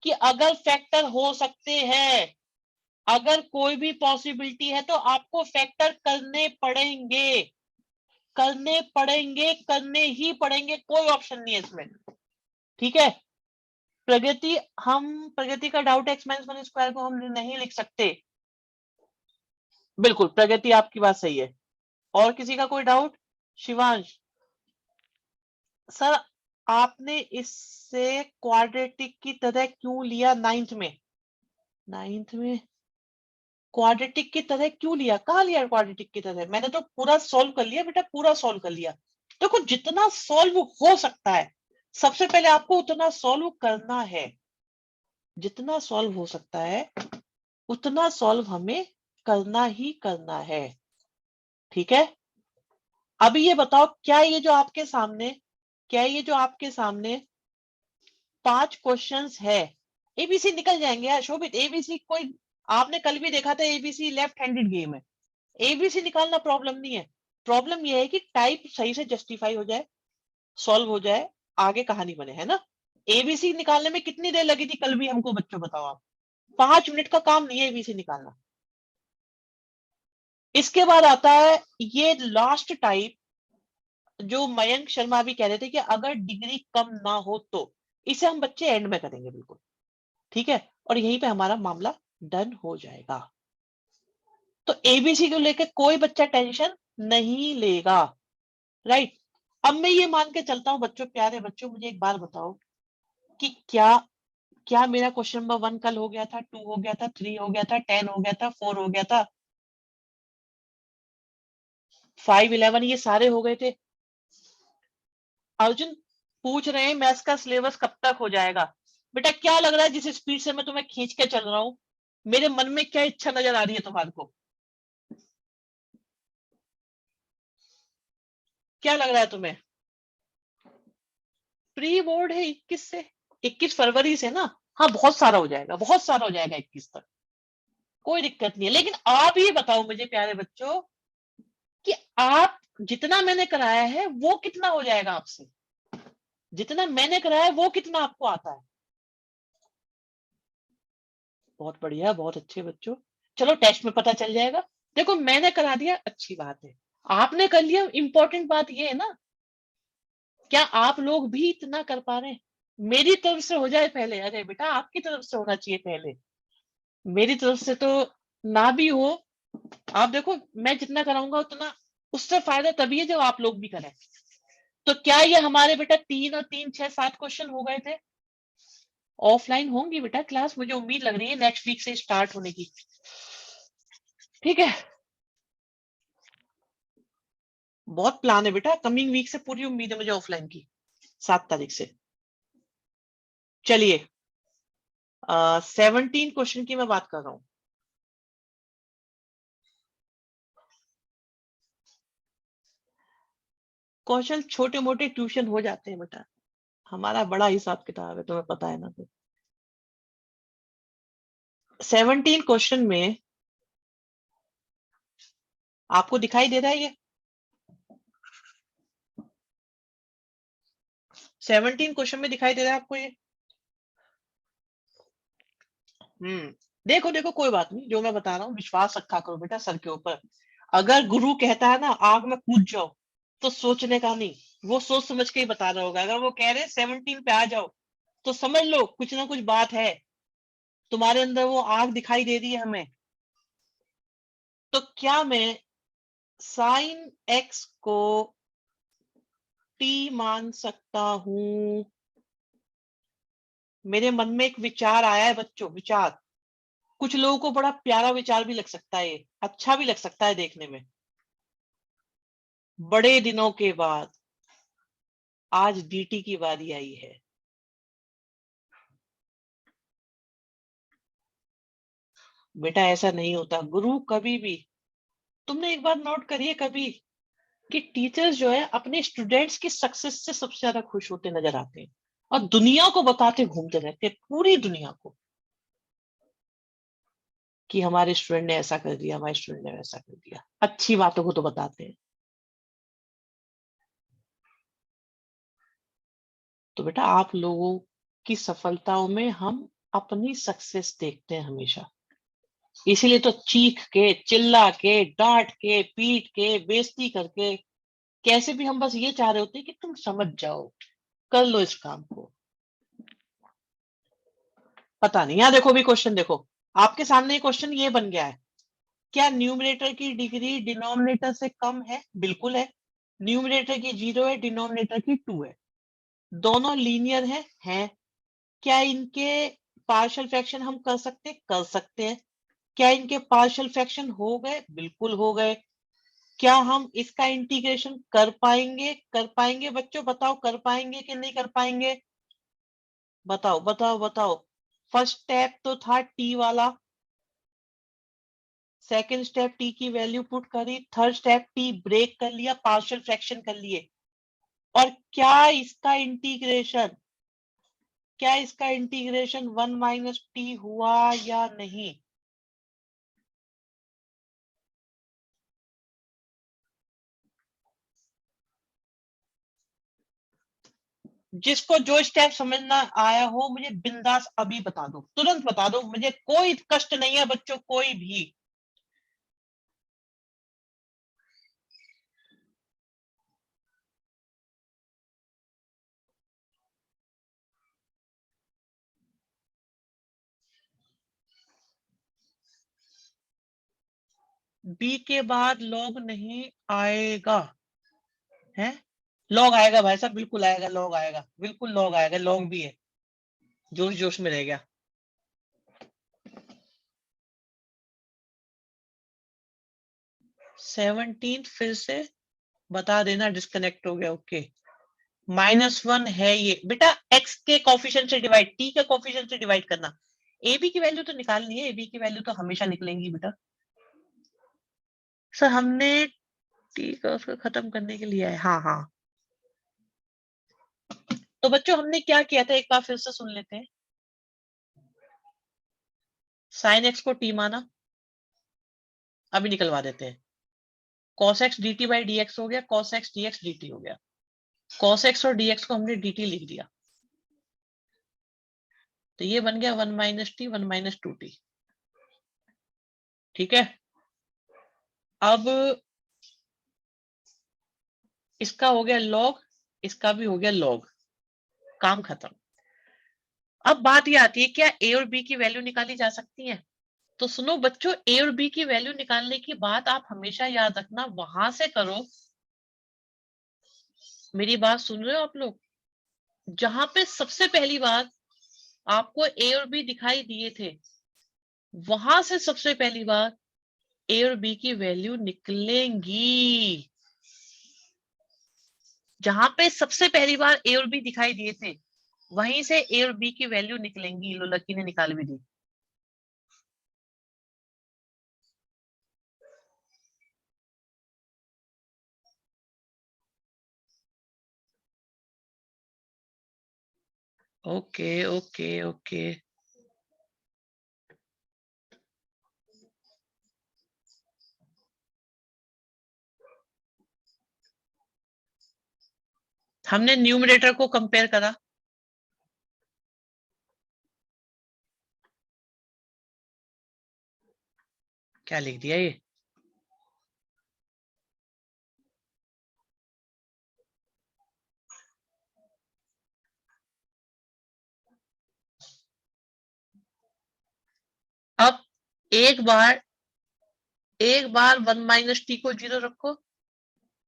कि अगर फैक्टर हो सकते हैं, अगर कोई भी पॉसिबिलिटी है तो आपको फैक्टर करने पड़ेंगे, करने पड़ेंगे, करने ही पड़ेंगे, कोई ऑप्शन नहीं है इसमें। ठीक है प्रगति, हम प्रगति का doubt x minus one square को हम नहीं लिख सकते। बिल्कुल प्रगति आपकी बात सही है। और किसी का कोई डाउट? शिवांश सर आपने इससे क्वाड्रेटिक की तरह क्यों लिया नाइन्थ में? नाइन्थ में क्वाड्रेटिक की तरह क्यों लिया? कहाँ लिया क्वाड्रेटिक की तरह? मैंने तो पूरा सॉल्व कर लिया बेटा, पूरा सॉल्व कर लिया। देखो जितना सॉल्व हो सकता है सबसे पहले आपको उतना सॉल्व करना है, जितना सॉल्व हो सकता है उतना सॉल्व हमें करना ही करना है। ठीक है अभी ये बताओ, क्या ये जो आपके सामने, क्या ये जो आपके सामने 5 क्वेश्चंस है, एबीसी निकल जाएंगे यार शोभित? एबीसी कोई, आपने कल भी देखा था एबीसी लेफ्ट हैंडेड गेम है, एबीसी निकालना प्रॉब्लम नहीं है। प्रॉब्लम यह है कि टाइप सही से जस्टिफाई हो जाए, सॉल्व हो जाए, आगे कहानी बने, है ना? एबीसी निकालने में कितनी देर लगी थी कल भी हमको बच्चों, बताओ आप? 5 मिनट का काम नहीं है एबीसी निकालना। इसके बाद आता है ये लास्ट टाइप, जो मयंक शर्मा भी कह रहे थे कि अगर डिग्री कम ना हो तो, इसे हम बच्चे एंड में करेंगे बिल्कुल। ठीक है और यहीं पे हमारा मामला डन हो जाएगा। तो एबीसी को लेकर कोई बच्चा टेंशन नहीं लेगा, राइट? अब मैं ये मान के चलता हूं बच्चों, प्यारे बच्चों मुझे एक बात बताओ कि क्या क्या मेरा क्वेश्चन नंबर 1 कल हो गया था, 2 हो गया था, 3 हो गया था, 10 हो गया था, 4 हो गया था, 5, 11 ये सारे हो गए थे? अर्जुन पूछ रहे हैं मैथ्स का सिलेबस कब तक हो जाएगा? बेटा क्या लग रहा है जिस स्पीड से मैं तुम्हें खींच के चल रहा हूं, मेरे मन में क्या इच्छा नजर आ रही है तुम्हारे को? क्या लग रहा है तुम्हें? प्री बोर्ड है 21 से, 21 फरवरी से ना? हाँ बहुत सारा हो जाएगा, बहुत सारा हो जाएगा 21 तक, कोई दिक्कत नहीं है। लेकिन आप ये बताओ मुझे प्यारे बच्चों कि आप जितना मैंने कराया है वो कितना हो जाएगा आपसे? जितना मैंने कराया है वो कितना आपको आता है? बहुत बढ़िया, बहुत अच्छे बच्चों। चलो टेस्ट में पता चल जाएगा। देखो मैंने करा दिया अच्छी बात है, आपने कर लिया इंपॉर्टेंट बात ये है ना, क्या आप लोग भी इतना कर पा रहे हैं? मेरी तरफ से हो जाए पहले, अरे बेटा आपकी तरफ से होना चाहिए पहले, मेरी तरफ से तो ना भी हो। आप देखो मैं जितना कराऊंगा उतना, उससे फायदा तभी है जब आप लोग भी करें। तो क्या ये हमारे बेटा 3 और 3 6 7 क्वेश्चन हो गए थे? ऑफलाइन होंगी बेटा क्लास, मुझे उम्मीद लग रही है नेक्स्ट वीक से स्टार्ट होने की। ठीक है बहुत प्लान है बेटा, कमिंग वीक से पूरी उम्मीद है मुझे ऑफलाइन की, 7 तारीख से। चलिए 17 क्वेश्चन की मैं बात कर रहा हूं। क्वेश्चन छोटे मोटे ट्यूशन हो जाते हैं बेटा, हमारा बड़ा हिसाब किताब है तुम्हें पता है ना। तो 17 क्वेश्चन में आपको दिखाई दे रहा है ये 17 क्वेश्चन में दिखाई दे रहा है आपको ये? देखो देखो कोई बात नहीं, जो मैं बता रहा हूँ विश्वास रखा करो बेटा सर के ऊपर। अगर गुरु कहता है ना आग में कूद जाओ, तो सोचने का नहीं, वो सोच समझ के ही बता रहा होगा। अगर वो कह रहे 17 पे आ जाओ तो समझ लो कुछ ना कुछ बात है, तुम्हारे अंदर वो आग दिखाई दे रही है हमें। तो क्या मैं साइन एक्स को टी मान सकता हूं? मेरे मन में एक विचार आया है बच्चों, विचार। कुछ लोगों को बड़ा प्यारा विचार भी लग सकता है, ये अच्छा भी लग सकता है देखने में। बड़े दिनों के बाद आज डीटी की बारी आई है। बेटा ऐसा नहीं होता गुरु कभी भी, तुमने एक बार नोट करिए कभी कि टीचर्स जो है अपने स्टूडेंट्स की सक्सेस से सबसे ज्यादा खुश होते नजर आते हैं और दुनिया को बताते घूमते रहते हैं, पूरी दुनिया को, कि हमारे स्टूडेंट ने ऐसा कर दिया, हमारे स्टूडेंट ने वैसा कर दिया, अच्छी बातों को तो बताते हैं। तो बेटा आप लोगों की सफलताओं में हम अपनी सक्सेस देखते हैं हमेशा, इसीलिए तो चीख के, चिल्ला के, डांट के, पीट के, बेइज्जती करके, कैसे भी हम बस ये चाह रहे होते हैं कि तुम समझ जाओ, कर लो इस काम को। पता नहीं, यहाँ देखो भी क्वेश्चन देखो, आपके सामने क्वेश्चन ये बन गया है, क्या न्यूमरेटर की डिग्री डिनोमिनेटर से कम है? बिल्कुल है। न्यूमरेटर की 0 है, डिनोमिनेटर की 2 है। दोनों लीनियर है? हैं। क्या इनके पार्शियल फ्रैक्शन हम कर सकते हैं? कर सकते हैं। क्या इनके पार्शियल फ्रैक्शन हो गए? बिल्कुल हो गए। क्या हम इसका इंटीग्रेशन कर पाएंगे? कर पाएंगे बच्चों, बताओ कर पाएंगे कि नहीं कर पाएंगे? बताओ बताओ बताओ। फर्स्ट स्टेप तो था टी वाला, सेकंड स्टेप टी की वैल्यू पुट करी, थर्ड स्टेप टी ब्रेक कर लिया, पार्शियल फ्रैक्शन कर लिए। और क्या इसका इंटीग्रेशन 1 माइनस टी हुआ या नहीं? जिसको जो स्टेप समझना आया हो मुझे बिंदास अभी बता दो, तुरंत बता दो, मुझे कोई कष्ट नहीं है बच्चों, कोई भी। बी के बाद लॉग नहीं आएगा है? लॉग आएगा भाई साहब, बिल्कुल आएगा, लॉग आएगा, बिल्कुल लॉग आएगा, लॉग भी है। जोश जोश में रह गया। 17 फिर से बता देना, डिस्कनेक्ट हो गया। ओके, -1 है ये बेटा, एक्स के कोफिशिएंट से डिवाइड, टी के कोफिशिएंट से डिवाइड करना। ए बी की वैल्यू तो निकालनी है, ए बी की वैल्यू तो हमेशा निकलेंगी बेटा। सर हमने टी का उसको खत्म करने के लिए है, हाँ हाँ। तो बच्चों हमने क्या किया था, एक बार फिर से सुन लेते हैं। साइन एक्स को टी माना, अभी निकलवा देते हैं। cos x dt by dx हो गया, cos x dx dt हो गया। cos x और dx को हमने dt लिख दिया, तो ये बन गया 1 माइनस टी 1 माइनस 2t। ठीक है, अब इसका हो गया log, इसका भी हो गया log, काम खत्म। अब बात ये आती है, क्या a और b की वैल्यू निकाली जा सकती है? तो सुनो बच्चों, a और b की वैल्यू निकालने की बात आप हमेशा याद रखना वहां से करो, मेरी बात सुन रहे हो आप लोग, जहां पे सबसे पहली बार आपको a और b दिखाई दिए थे, वहां से सबसे पहली बार a और b की वैल्यू निकलेंगी। जहां पे सबसे पहली बार a और b दिखाई दिए थे, वहीं से a और b की वैल्यू निकलेंगी। लो लकी ने निकाल भी दी। ओके ओके ओके, हमने न्यूमरेटर को कंपेयर करा, क्या लिख दिया ये? अब एक बार 1 माइनस टी को 0 रखो,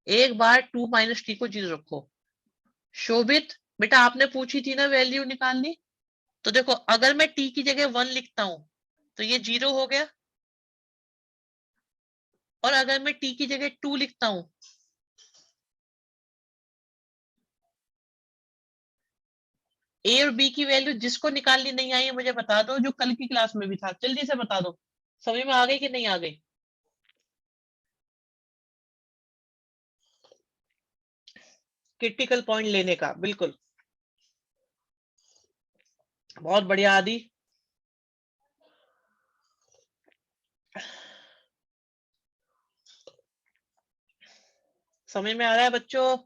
एक बार 2 माइनस टी को 0 रखो। शोभित बेटा आपने पूछी थी ना वैल्यू निकालनी, तो देखो अगर मैं टी की जगह 1 लिखता हूं तो ये 0 हो गया, और अगर मैं टी की जगह 2 लिखता हूं, ए और बी की वैल्यू जिसको निकालनी नहीं आई है मुझे बता दो, जो कल की क्लास में भी था, जल्दी से बता दो। समझ में आ गई कि नहीं आ गई? क्रिटिकल पॉइंट लेने का, बिल्कुल, बहुत बढ़िया आदि। समझ में आ रहा है बच्चों?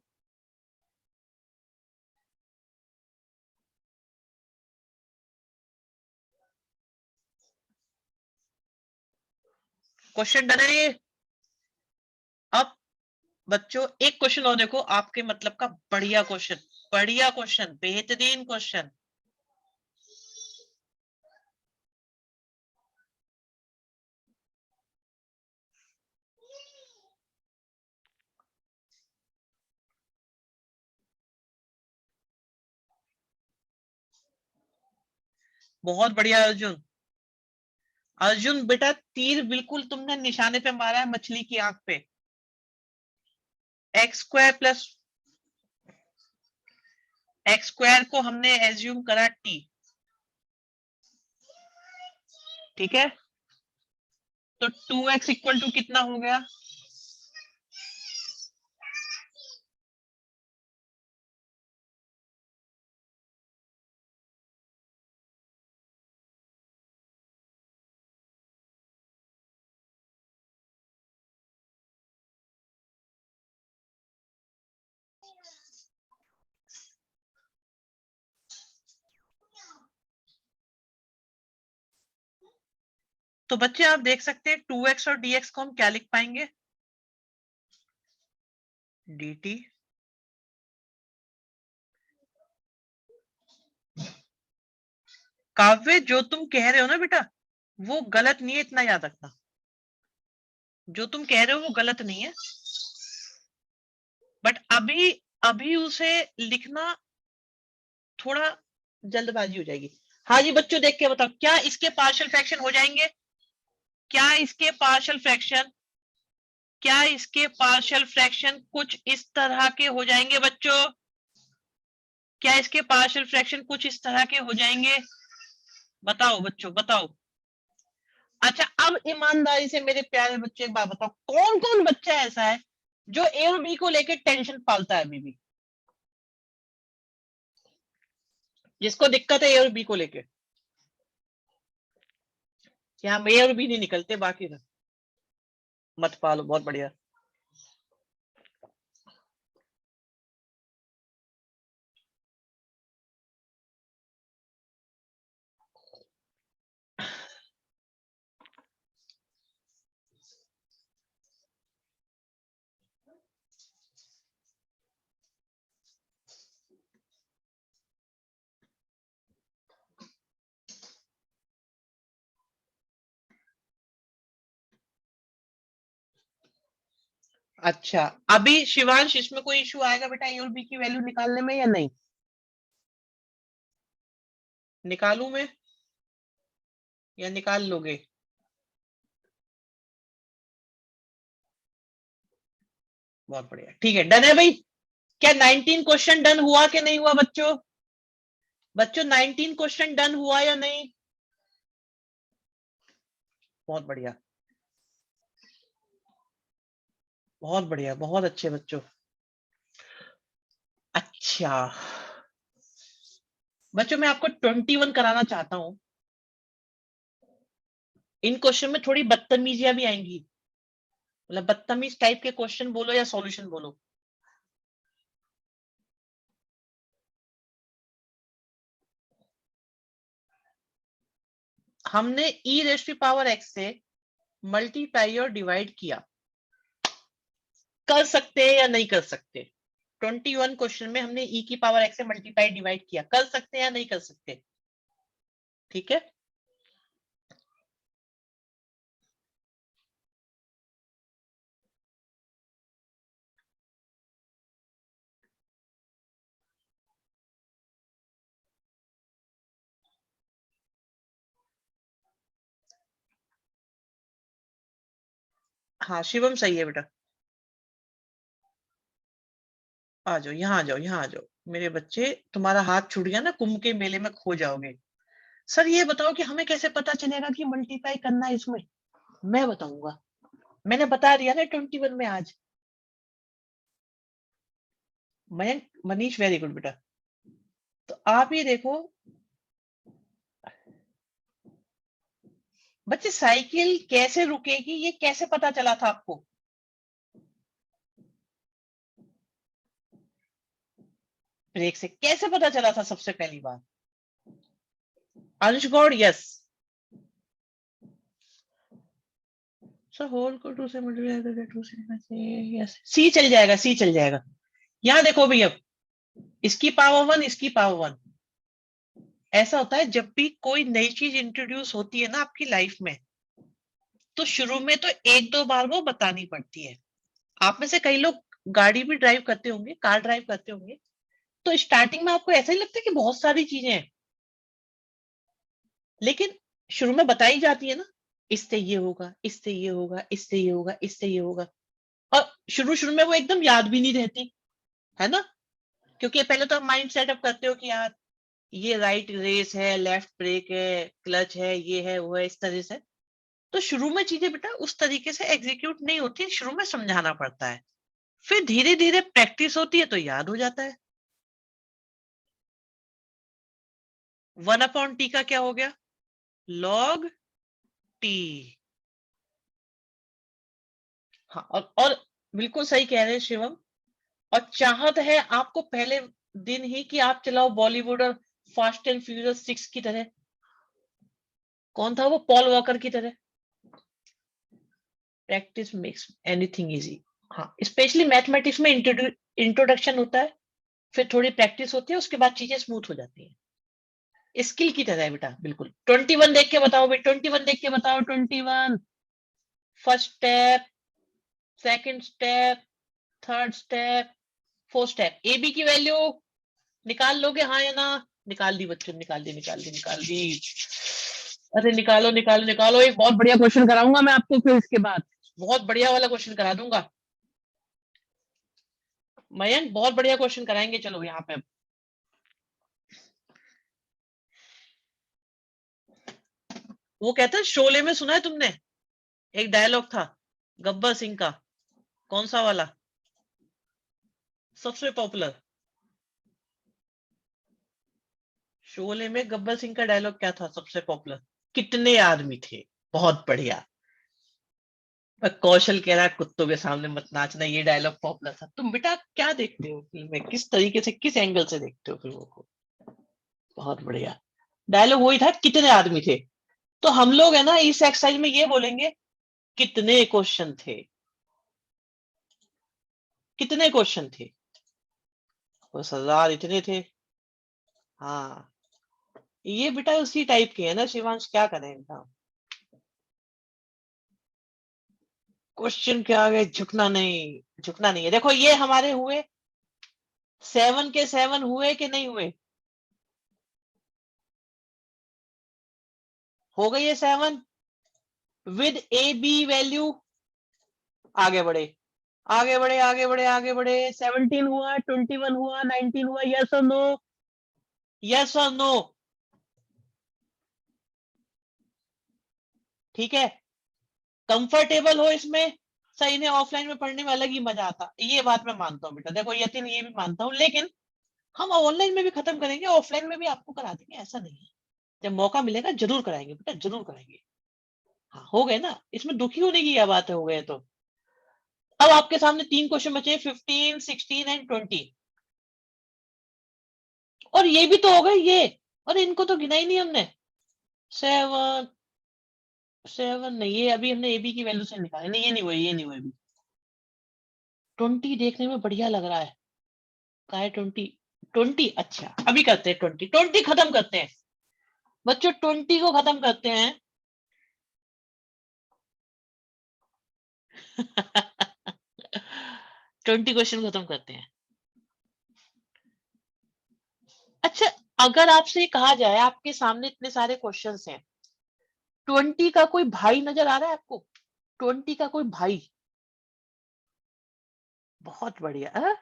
क्वेश्चन डन है ये। अब बच्चों एक क्वेश्चन और देखो, आपके मतलब का बढ़िया क्वेश्चन, बढ़िया क्वेश्चन, बेहतरीन क्वेश्चन। बहुत बढ़िया अर्जुन। अर्जुन बेटा, तीर बिल्कुल तुमने निशाने पे मारा है, मछली की आंख पे। X square plus x square को हमने एज्यूम करा टी, ठीक है। तो 2x इक्वल टू कितना हो गया? तो बच्चे आप देख सकते हैं 2x और dx को हम क्या लिख पाएंगे? dt। काव्य, जो तुम कह रहे हो ना बेटा, वो गलत नहीं है, इतना याद रखना। जो तुम कह रहे हो वो गलत नहीं है, बट अभी अभी उसे लिखना थोड़ा जल्दबाजी हो जाएगी। हाँ जी बच्चों, देख के बताओ, क्या इसके पार्शियल फ्रैक्शन हो जाएंगे? क्या इसके पार्शियल फ्रैक्शन क्या इसके पार्शियल फ्रैक्शन कुछ इस तरह के हो जाएंगे बच्चों? क्या इसके पार्शियल फ्रैक्शन कुछ इस तरह के हो जाएंगे? बताओ बच्चों, बताओ। अच्छा, अब ईमानदारी से मेरे प्यारे बच्चे एक बात बताओ, कौन कौन बच्चा ऐसा है जो ए और बी को लेकर टेंशन पालता है अभी भी, जिसको दिक्कत है ए और बी को लेके? कि हम ए और बी नहीं निकलते, बाकी ना मत पालो, बहुत बढ़िया। अच्छा, अभी शिवांश, इसमें कोई इशू आएगा बेटा ए और बी की वैल्यू निकालने में या नहीं? निकालूं मैं या निकाल लोगे? बहुत बढ़िया, ठीक है, डन है भाई। क्या 19 क्वेश्चन डन हुआ कि नहीं हुआ बच्चों? बच्चों 19 क्वेश्चन डन हुआ या नहीं? बहुत बढ़िया, बहुत बढ़िया, बहुत अच्छे बच्चों। अच्छा बच्चों, मैं आपको 21 कराना चाहता हूं। इन क्वेश्चन में थोड़ी बदतमीजियां भी आएंगी, मतलब बदतमीज टाइप के क्वेश्चन बोलो या सॉल्यूशन बोलो। हमने e raise to power x से मल्टीप्लाई और डिवाइड किया, कर सकते हैं या नहीं कर सकते? 21 क्वेश्चन में हमने e की पावर x से मल्टीप्लाई डिवाइड किया, कर सकते हैं या नहीं कर सकते? ठीक है, हाँ शिवम सही है बेटा। आ जाओ, यहाँ आ जाओ, यहाँ आ जाओ मेरे बच्चे। तुम्हारा हाथ छूट गया ना, कुंभ के मेले में खो जाओगे। सर ये बताओ कि हमें कैसे पता चलेगा कि मल्टीप्लाई करना है इसमें? मैं बताऊंगा, मैंने बता दिया ना 21 में आज। मयंक, मनीष, वेरी गुड बेटा। तो आप ये देखो बच्चे, साइकिल कैसे रुकेगी ये कैसे पता चला था आपको? ब्रेक से कैसे पता चला था सबसे पहली बार? अंश गौड़, यस। सर होल को 2 से मल्टीप्लाई करके 2 से लिखना चाहिए, यस सी चल जाएगा, सी चल जाएगा। यहाँ देखो भैया, इसकी पावर 1, इसकी पावर 1। ऐसा होता है जब भी कोई नई चीज इंट्रोड्यूस होती है ना आपकी लाइफ में, तो शुरू में तो एक दो बार वो बतानी पड़ती है। आप में से कई लोग गाड़ी भी ड्राइव करते होंगे, कार ड्राइव करते होंगे, तो स्टार्टिंग में आपको ऐसा ही लगता है कि बहुत सारी चीजें हैं, लेकिन शुरू में बताई जाती है ना, इससे ये होगा, इससे ये होगा, इससे ये होगा, इससे ये होगा, और शुरू शुरू में वो एकदम याद भी नहीं रहती है ना, क्योंकि पहले तो आप माइंड सेटअप करते हो कि यार ये राइट रेस है, लेफ्ट ब्रेक है, क्लच है, ये है, वो है, इस तरह से। तो शुरू में चीजें बेटा उस तरीके से एग्जीक्यूट नहीं होती, शुरू में समझाना पड़ता है, फिर धीरे धीरे प्रैक्टिस होती है तो याद हो जाता है। 1/t का क्या हो गया, log t। हाँ, और बिल्कुल सही कह रहे हैं शिवम। और चाहत है आपको पहले दिन ही कि आप चलाओ बॉलीवुड और फास्ट एंड फ्यूरियस 6 की तरह। कौन था वो, पॉल वॉकर की तरह। Practice makes anything easy. हाँ, स्पेशली मैथमेटिक्स में इंट्रोडक्शन होता है, फिर थोड़ी प्रैक्टिस होती है, उसके बाद चीजें स्मूथ हो जाती है। स्किल की तरह है बेटा, बिल्कुल। 21 देख के बताओ भाई, 21 देख के बताओ, 21। First step, second step, third step, fourth step. A B की वैल्यू निकाल लोगे, हाँ या ना? निकाल दी बच्चों, निकाल दी, निकाल दी, निकाल दी। अरे निकालो, निकालो, निकालो। एक बहुत बढ़िया क्वेश्चन कराऊंगा मैं आपको, फिर इसके बाद बहुत बढ़िया वाला क्वेश्चन करा दूंगा। मयंक बहुत बढ़िया क्वेश्चन कराएंगे, चलो यहाँ पे। वो कहता है, शोले में सुना है तुमने, एक डायलॉग था गब्बर सिंह का, कौन सा वाला सबसे पॉपुलर? शोले में गब्बर सिंह का डायलॉग क्या था सबसे पॉपुलर? कितने आदमी थे। बहुत बढ़िया। कौशल कह रहा है, कुत्तों के सामने मत नाचना, ये डायलॉग पॉपुलर था। तुम बेटा क्या देखते हो फिल्म में, किस तरीके से, किस एंगल से देखते हो फिल्मों को? बहुत बढ़िया। डायलॉग वही था, कितने आदमी थे। तो हम लोग है ना इस एक्सरसाइज में ये बोलेंगे, कितने क्वेश्चन थे, कितने क्वेश्चन थे। 10,000 इतने थे। हाँ, ये बेटा उसी टाइप के है ना शिवांश, क्या करें इनका। क्वेश्चन के आगे झुकना नहीं, झुकना नहीं है। देखो ये हमारे हुए 7 के 7 हुए कि नहीं हुए? हो गई है 7 विद ए बी वैल्यू। आगे बढ़े, आगे बढ़े, आगे बढ़े, आगे बढ़े। 17 हुआ, 21 हुआ, 19 हुआ, यस और नो? यस और नो? ठीक है, कंफर्टेबल हो इसमें? सही ने ऑफलाइन में पढ़ने में अलग ही मजा आता, ये बात मैं मानता हूँ बेटा। देखो यतीन, ये भी मानता हूँ, लेकिन हम ऑनलाइन में भी खत्म करेंगे, ऑफलाइन में भी आपको करा देंगे, ऐसा नहीं है। जब मौका मिलेगा जरूर कराएंगे बेटा, जरूर कराएंगे। हाँ, हो गए ना, इसमें दुखी होने की क्या बात है, हो गए तो। अब आपके सामने 3 क्वेश्चन बचे, 15, 16 एंड 20। और ये भी तो हो गए ये, और इनको तो गिना ही नहीं हमने। 7, 7 नहीं, ये अभी हमने ए बी की वैल्यू से निकाले नहीं, ये नहीं हुआ, ये नहीं हुआ अभी। 20 देखने में बढ़िया लग रहा है, का है 20? 20 अच्छा, अभी करते हैं 20, 20 खत्म करते हैं बच्चों, 20 को खत्म करते हैं। 20 क्वेश्चन खत्म करते हैं। अच्छा, अगर आपसे ये कहा जाए, आपके सामने इतने सारे क्वेश्चंस हैं, 20 का कोई भाई नजर आ रहा है आपको? 20 का कोई भाई? बहुत बढ़िया।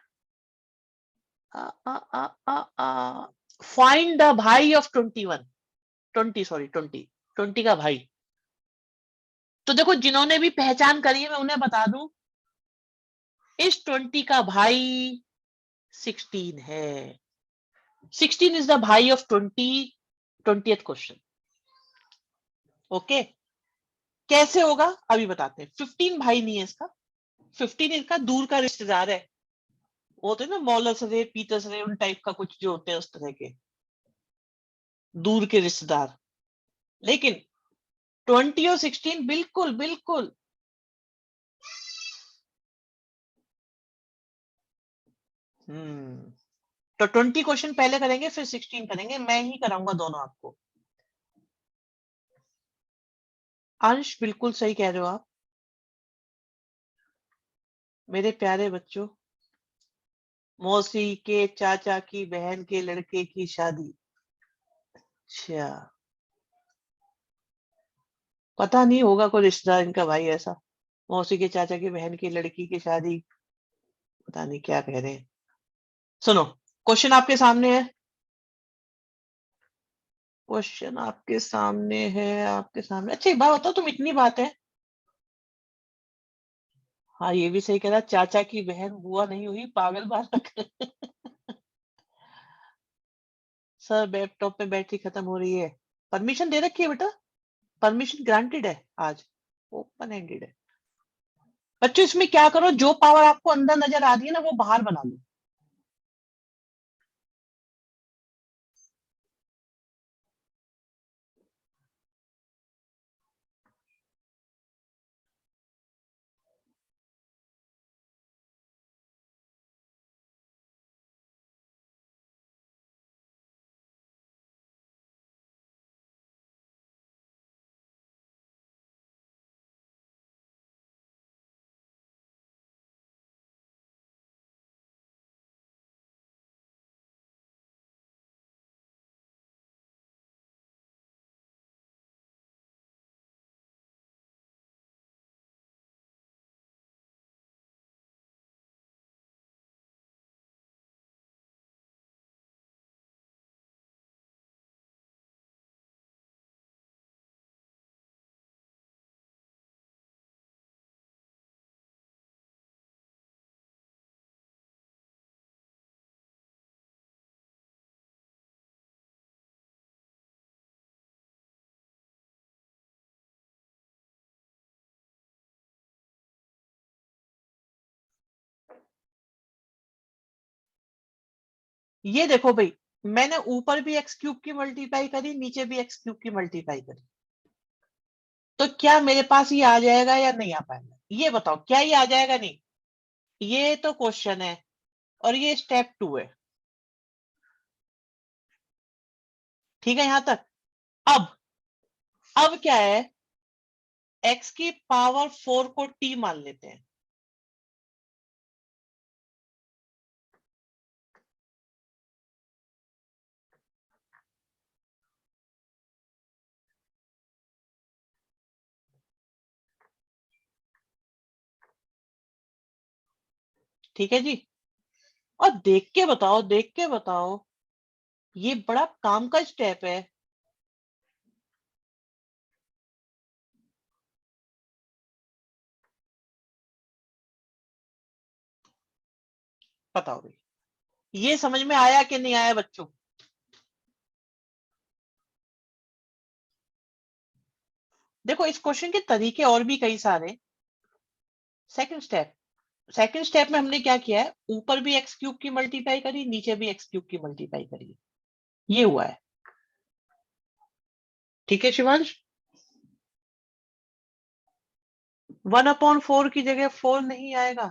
फाइंड द भाई ऑफ 21, 20 सॉरी 20, 20 का भाई। तो देखो, जिन्होंने भी पहचान करी है मैं उन्हें बता दूं, इस 20 का भाई 16 है। 16 इज द भाई ऑफ 20, 20th क्वेश्चन। ओके, कैसे होगा अभी बताते हैं। 15 भाई नहीं है इसका, 15 इसका दूर का रिश्तेदार है। वो होते हैं ना मौलस रे, पीतस रे, उन टाइप का कुछ जो होते हैं उस तरह के दूर के रिश्तेदार। लेकिन 20 और 16 बिल्कुल बिल्कुल तो 20 क्वेश्चन पहले करेंगे, फिर 16 करेंगे, मैं ही कराऊंगा दोनों आपको। अंश बिल्कुल सही कह रहे हो आप, मेरे प्यारे बच्चों। मौसी के चाचा की बहन के लड़के की शादी। अच्छा, पता नहीं होगा कोई रिश्तेदार इनका भाई ऐसा। मौसी के चाचा की बहन की लड़की की शादी, पता नहीं क्या कह रहे हैं। सुनो, क्वेश्चन आपके सामने है, क्वेश्चन आपके सामने है, आपके सामने। अच्छा एक बात बताओ, तुम इतनी बात है। हाँ ये भी सही कह रहा, चाचा की बहन बुआ नहीं हुई, पागल बालक। सर लैपटॉप में बैटरी खत्म हो रही है। परमिशन दे रखी है बेटा, परमिशन ग्रांटेड है आज, ओपन एंडेड है। बच्चों इसमें क्या करो, जो पावर आपको अंदर नजर आ रही है ना, वो बाहर बना लो। ये देखो भाई, मैंने ऊपर भी एक्स क्यूब की मल्टीप्लाई करी, नीचे भी एक्स क्यूब की मल्टीप्लाई करी, तो क्या मेरे पास ये आ जाएगा या नहीं आ पाएगा, ये बताओ, क्या ये आ जाएगा? नहीं, ये तो क्वेश्चन है, और ये स्टेप 2 है। ठीक है यहां तक। अब अब क्या है, एक्स की पावर 4 को टी मान लेते हैं। ठीक है जी, और देख के बताओ, देख के बताओ, ये बड़ा काम का स्टेप है। बताओ भाई, ये समझ में आया कि नहीं आया बच्चों? देखो इस क्वेश्चन के तरीके और भी कई सारे। सेकंड स्टेप, सेकंड स्टेप में हमने क्या किया है, ऊपर भी एक्स क्यूब की मल्टीप्लाई करी, नीचे भी एक्स क्यूब की मल्टीप्लाई करी, ये हुआ है। ठीक है शिवांश, 1/4 की जगह 4 नहीं आएगा?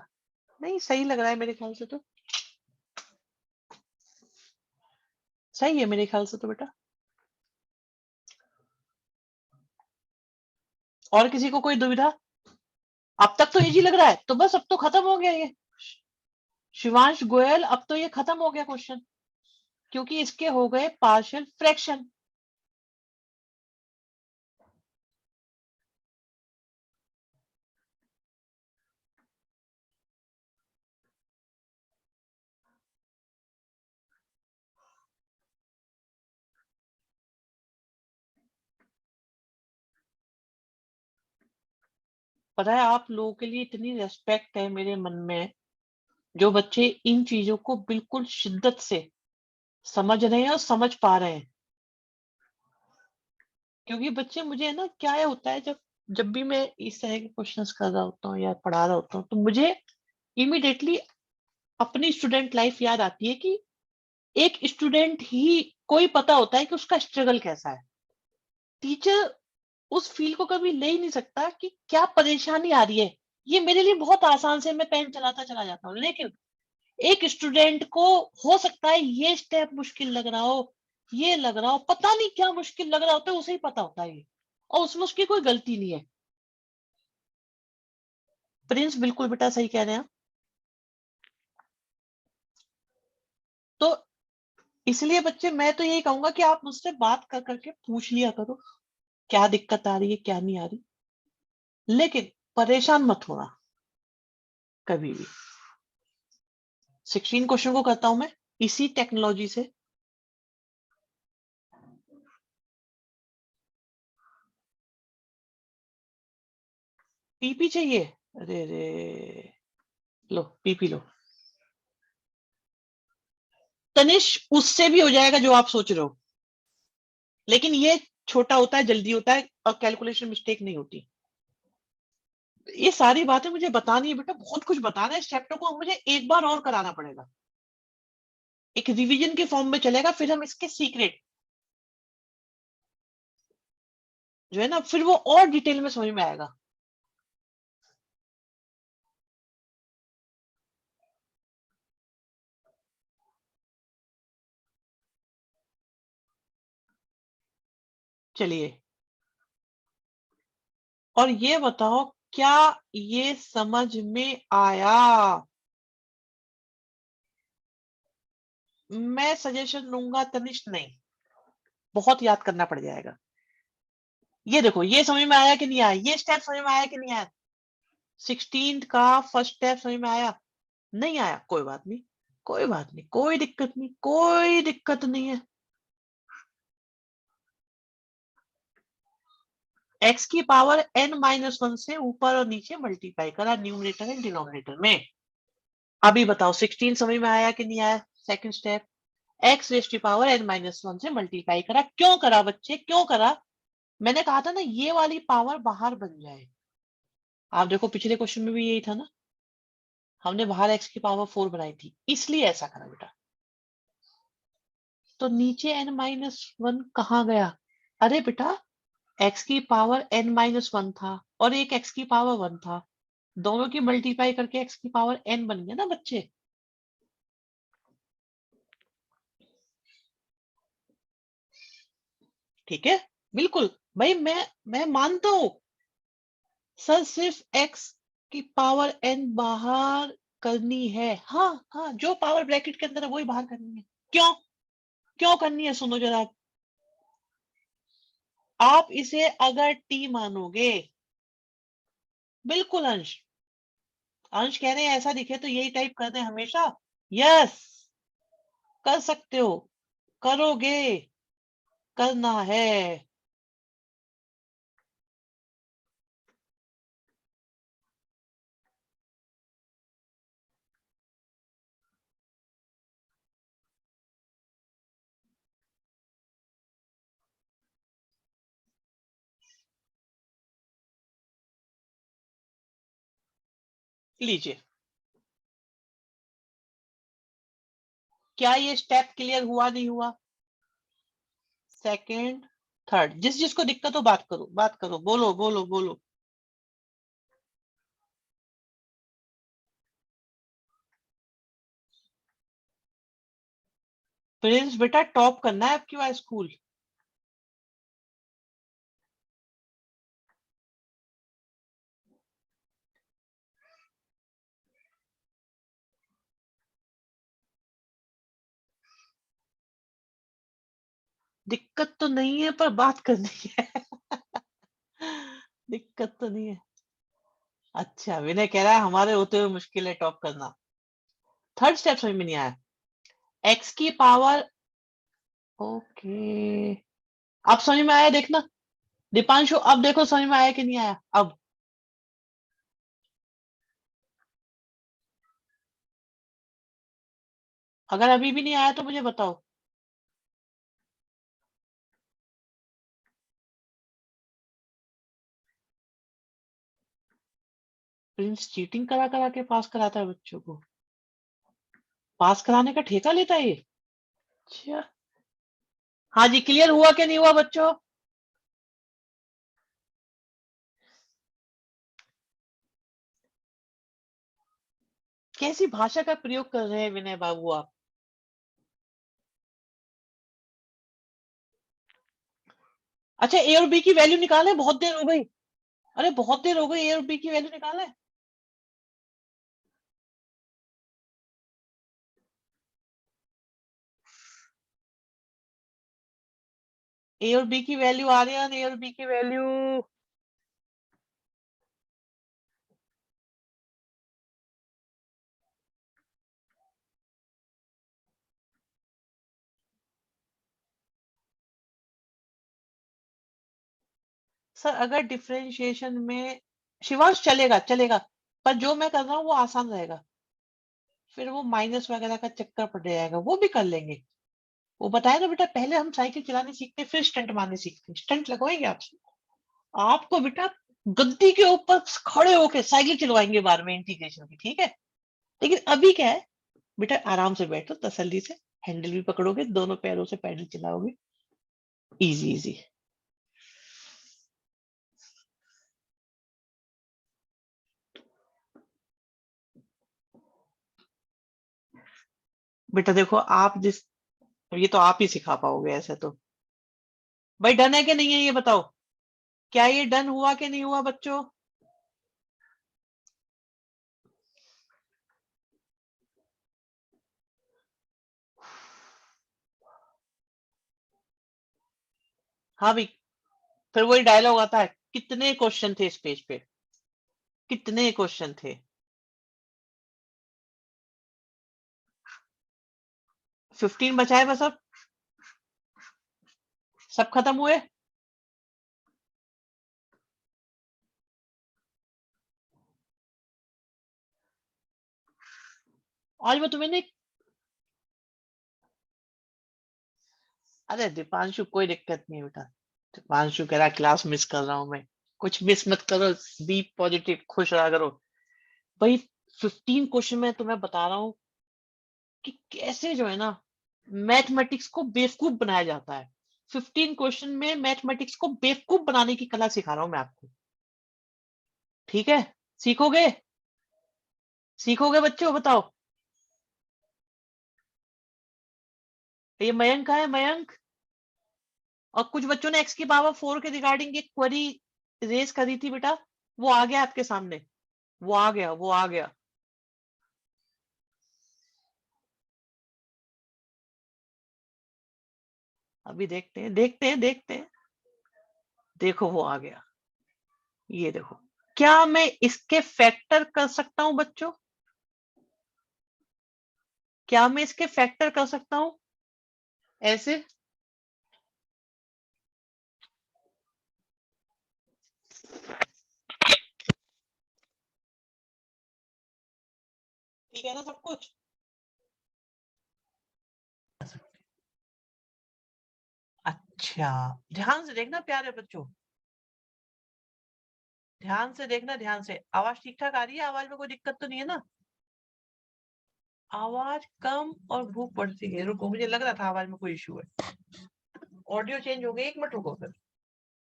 नहीं, सही लग रहा है मेरे ख्याल से तो, सही है मेरे ख्याल से तो बेटा। और किसी को कोई दुविधा? अब तक तो इजी लग रहा है, तो बस अब तो खत्म हो गया ये। शिवांश गोयल, अब तो ये खत्म हो गया क्वेश्चन, क्योंकि इसके हो गए पार्शियल फ्रैक्शन। पता है, आप लोगों के लिए इतनी रेस्पेक्ट है मेरे मन में, जो बच्चे इन चीजों को बिल्कुल शिद्दत से समझ रहे हैं और समझ पा रहे हैं। क्योंकि बच्चे मुझे है ना, क्या है होता है, जब जब भी मैं इस तरह के क्वेश्चंस कर रहा होता हूँ या पढ़ा रहा होता हूँ, तो मुझे इमिडिएटली अपनी स्टूडेंट लाइफ याद आती है कि एक स्टूडेंट ही कोई पता होता है कि उसका स्ट्रगल कैसा है। टीचर उस फील को कभी ले ही नहीं सकता कि क्या परेशानी आ रही है। ये मेरे लिए बहुत आसान से, मैं पेन चलाता चला जाता हूँ, लेकिन एक स्टूडेंट को हो सकता है ये स्टेप मुश्किल लग रहा हो, ये लग रहा हो, पता नहीं क्या मुश्किल लग रहा होता है, उसे ही पता होता है ये, और उसमें उसकी कोई गलती नहीं है। प्रिंस बिल्कुल बेटा सही कह रहे हैं। तो इसलिए बच्चे मैं तो यही कहूंगा कि आप मुझसे बात कर करके पूछ लिया करो क्या दिक्कत आ रही है क्या नहीं आ रही, लेकिन परेशान मत होना कभी भी। 16 क्वेश्चन को करता हूं मैं इसी टेक्नोलॉजी से। पीपी चाहिए? अरे रे, लो पीपी लो। तनिष उससे भी हो जाएगा जो आप सोच रहे हो, लेकिन ये छोटा होता है, जल्दी होता है और कैलकुलेशन मिस्टेक नहीं होती। ये सारी बातें मुझे बतानी है बेटा, बहुत कुछ बताना है। इस चैप्टर को मुझे एक बार और कराना पड़ेगा, एक रिवीजन के फॉर्म में चलेगा, फिर हम इसके सीक्रेट जो है ना, फिर वो और डिटेल में समझ में आएगा। चलिए, और ये बताओ क्या ये समझ में आया? मैं सजेशन दूंगा तनिष्क नहीं, बहुत याद करना पड़ जाएगा। ये देखो, ये समझ में आया कि नहीं आया, ये स्टेप समझ में आया कि नहीं आया? 16 का फर्स्ट स्टेप समझ में आया? नहीं आया, कोई बात नहीं, कोई बात नहीं, कोई दिक्कत नहीं, कोई दिक्कत नहीं है। x की पावर n-1 से ऊपर और नीचे मल्टीप्लाई करा न्यूमरेटर एंड डिनोमिनेटर में। अभी बताओ 16 समझ में आया कि नहीं आया? Second step, x raise to power n-1 से मल्टीप्लाई करा। क्यों करा बच्चे, क्यों करा? मैंने कहा था ना ये वाली पावर बाहर बन जाए। आप देखो पिछले क्वेश्चन में भी यही था ना, हमने बाहर x की पावर 4 बनाई थी, इसलिए ऐसा करा बेटा। तो नीचे n-1 कहाँ गया? अरे बेटा, x की पावर n-1 था और एक x की पावर 1 था, दोनों की मल्टीप्लाई करके x की पावर n बन गया ना बच्चे। ठीक है, बिल्कुल। भाई मैं मानता हूं सर, सिर्फ x की पावर n बाहर करनी है। हाँ हाँ, जो पावर ब्रैकेट के अंदर है वही बाहर करनी है। क्यों, क्यों करनी है सुनो जरा। आप इसे अगर t मानोगे, बिल्कुल अंश, अंश कह रहे हैं ऐसा दिखे तो यही टाइप कर दें हमेशा। यस, कर सकते हो, करोगे, करना है। लीजिए, क्या ये स्टेप क्लियर हुआ नहीं हुआ? सेकंड, थर्ड, जिस जिसको दिक्कत हो बात करो, बात करो, बोलो बोलो बोलो। प्रिंस बेटा टॉप करना है आपकी बार स्कूल। दिक्कत तो नहीं है पर बात करनी है। दिक्कत तो नहीं है। अच्छा, विनय कह रहा है हमारे होते हुए मुश्किल है टॉप करना। थर्ड स्टेप समझ में नहीं आया। एक्स की पावर, ओके, अब समझ में आया देखना। दीपांशु अब देखो समझ में आया कि नहीं आया अब? अगर अभी भी नहीं आया तो मुझे बताओ। प्रिंस चीटिंग करा करा के पास कराता है बच्चों को, पास कराने का ठेका लेता है ये। अच्छा, हाँ जी, क्लियर हुआ कि नहीं हुआ बच्चों? कैसी भाषा का प्रयोग कर रहे हैं विनय बाबू आप? अच्छा, ए और बी की वैल्यू निकाले, बहुत देर हो गई। अरे बहुत देर हो गई, ए और बी की वैल्यू निकाले। ए और बी की वैल्यू आ रही है, ए और बी की वैल्यू। सर अगर डिफरेंशिएशन में शिवांश चलेगा चलेगा, पर जो मैं कर रहा हूँ वो आसान रहेगा। फिर वो माइनस वगैरह का चक्कर पड़ जाएगा, वो भी कर लेंगे। वो बताया ना बेटा, पहले हम साइकिल चलाने सीखते हैं, फिर स्टंट मारने सीखते हैं। स्टंट लगवाएंगे आपसे, आपको बेटा गद्दी के ऊपर खड़े होके साइकिल चलवाएंगे बार में इंटीग्रेशन की, ठीक है। लेकिन अभी क्या है बेटा, आराम से बैठो तसल्ली से, हैंडल भी पकड़ोगे, दोनों पैरों से पैडल चलाओगे, इजी इजी। बेटा देखो आप जिस, ये तो आप ही सिखा पाओगे ऐसे तो। भाई डन है कि नहीं है ये बताओ, क्या ये डन हुआ कि नहीं हुआ बच्चों? हाँ भाई, फिर वही डायलॉग आता है, कितने क्वेश्चन थे इस पेज पे, कितने क्वेश्चन थे? 15 बचाए बस, अब सब खत्म हुए। आज मैं तुम्हें नहीं, अरे दीपांशु कोई दिक्कत नहीं है बेटा। दीपांशु कह रहा क्लास मिस कर रहा हूं मैं, कुछ मिस मत करो, बी पॉजिटिव, खुश रहा करो भाई। 15 क्वेश्चन में तुम्हें बता रहा हूँ कि कैसे जो है ना मैथमेटिक्स को बेवकूफ बनाया जाता है। 15 क्वेश्चन में मैथमेटिक्स को बेवकूफ बनाने की कला सिखा रहा हूं मैं आपको, ठीक है। सीखोगे, सीखोगे बच्चों, बताओ। ये मयंक का है, मयंक। और कुछ बच्चों ने एक्स की पावर 4 के रिगार्डिंग एक क्वेरी रेज करी थी बेटा, वो आ गया आपके सामने, वो आ गया, वो आ गया। अभी देखते हैं, देखते हैं, देखते हैं। देखो वो आ गया, ये देखो। क्या मैं इसके फैक्टर कर सकता हूं बच्चों? क्या मैं इसके फैक्टर कर सकता हूं ऐसे? ठीक है ना सब कुछ? अच्छा, ध्यान से देखना प्यारे बच्चों, ध्यान से देखना, ध्यान से। आवाज ठीक ठाक आ रही है? आवाज में कोई दिक्कत तो नहीं है ना? आवाज कम और भूख बढ़ती है, रुको, मुझे लग रहा था आवाज में कोई इशू है। ऑडियो चेंज हो गई, एक मिनट रुको फिर,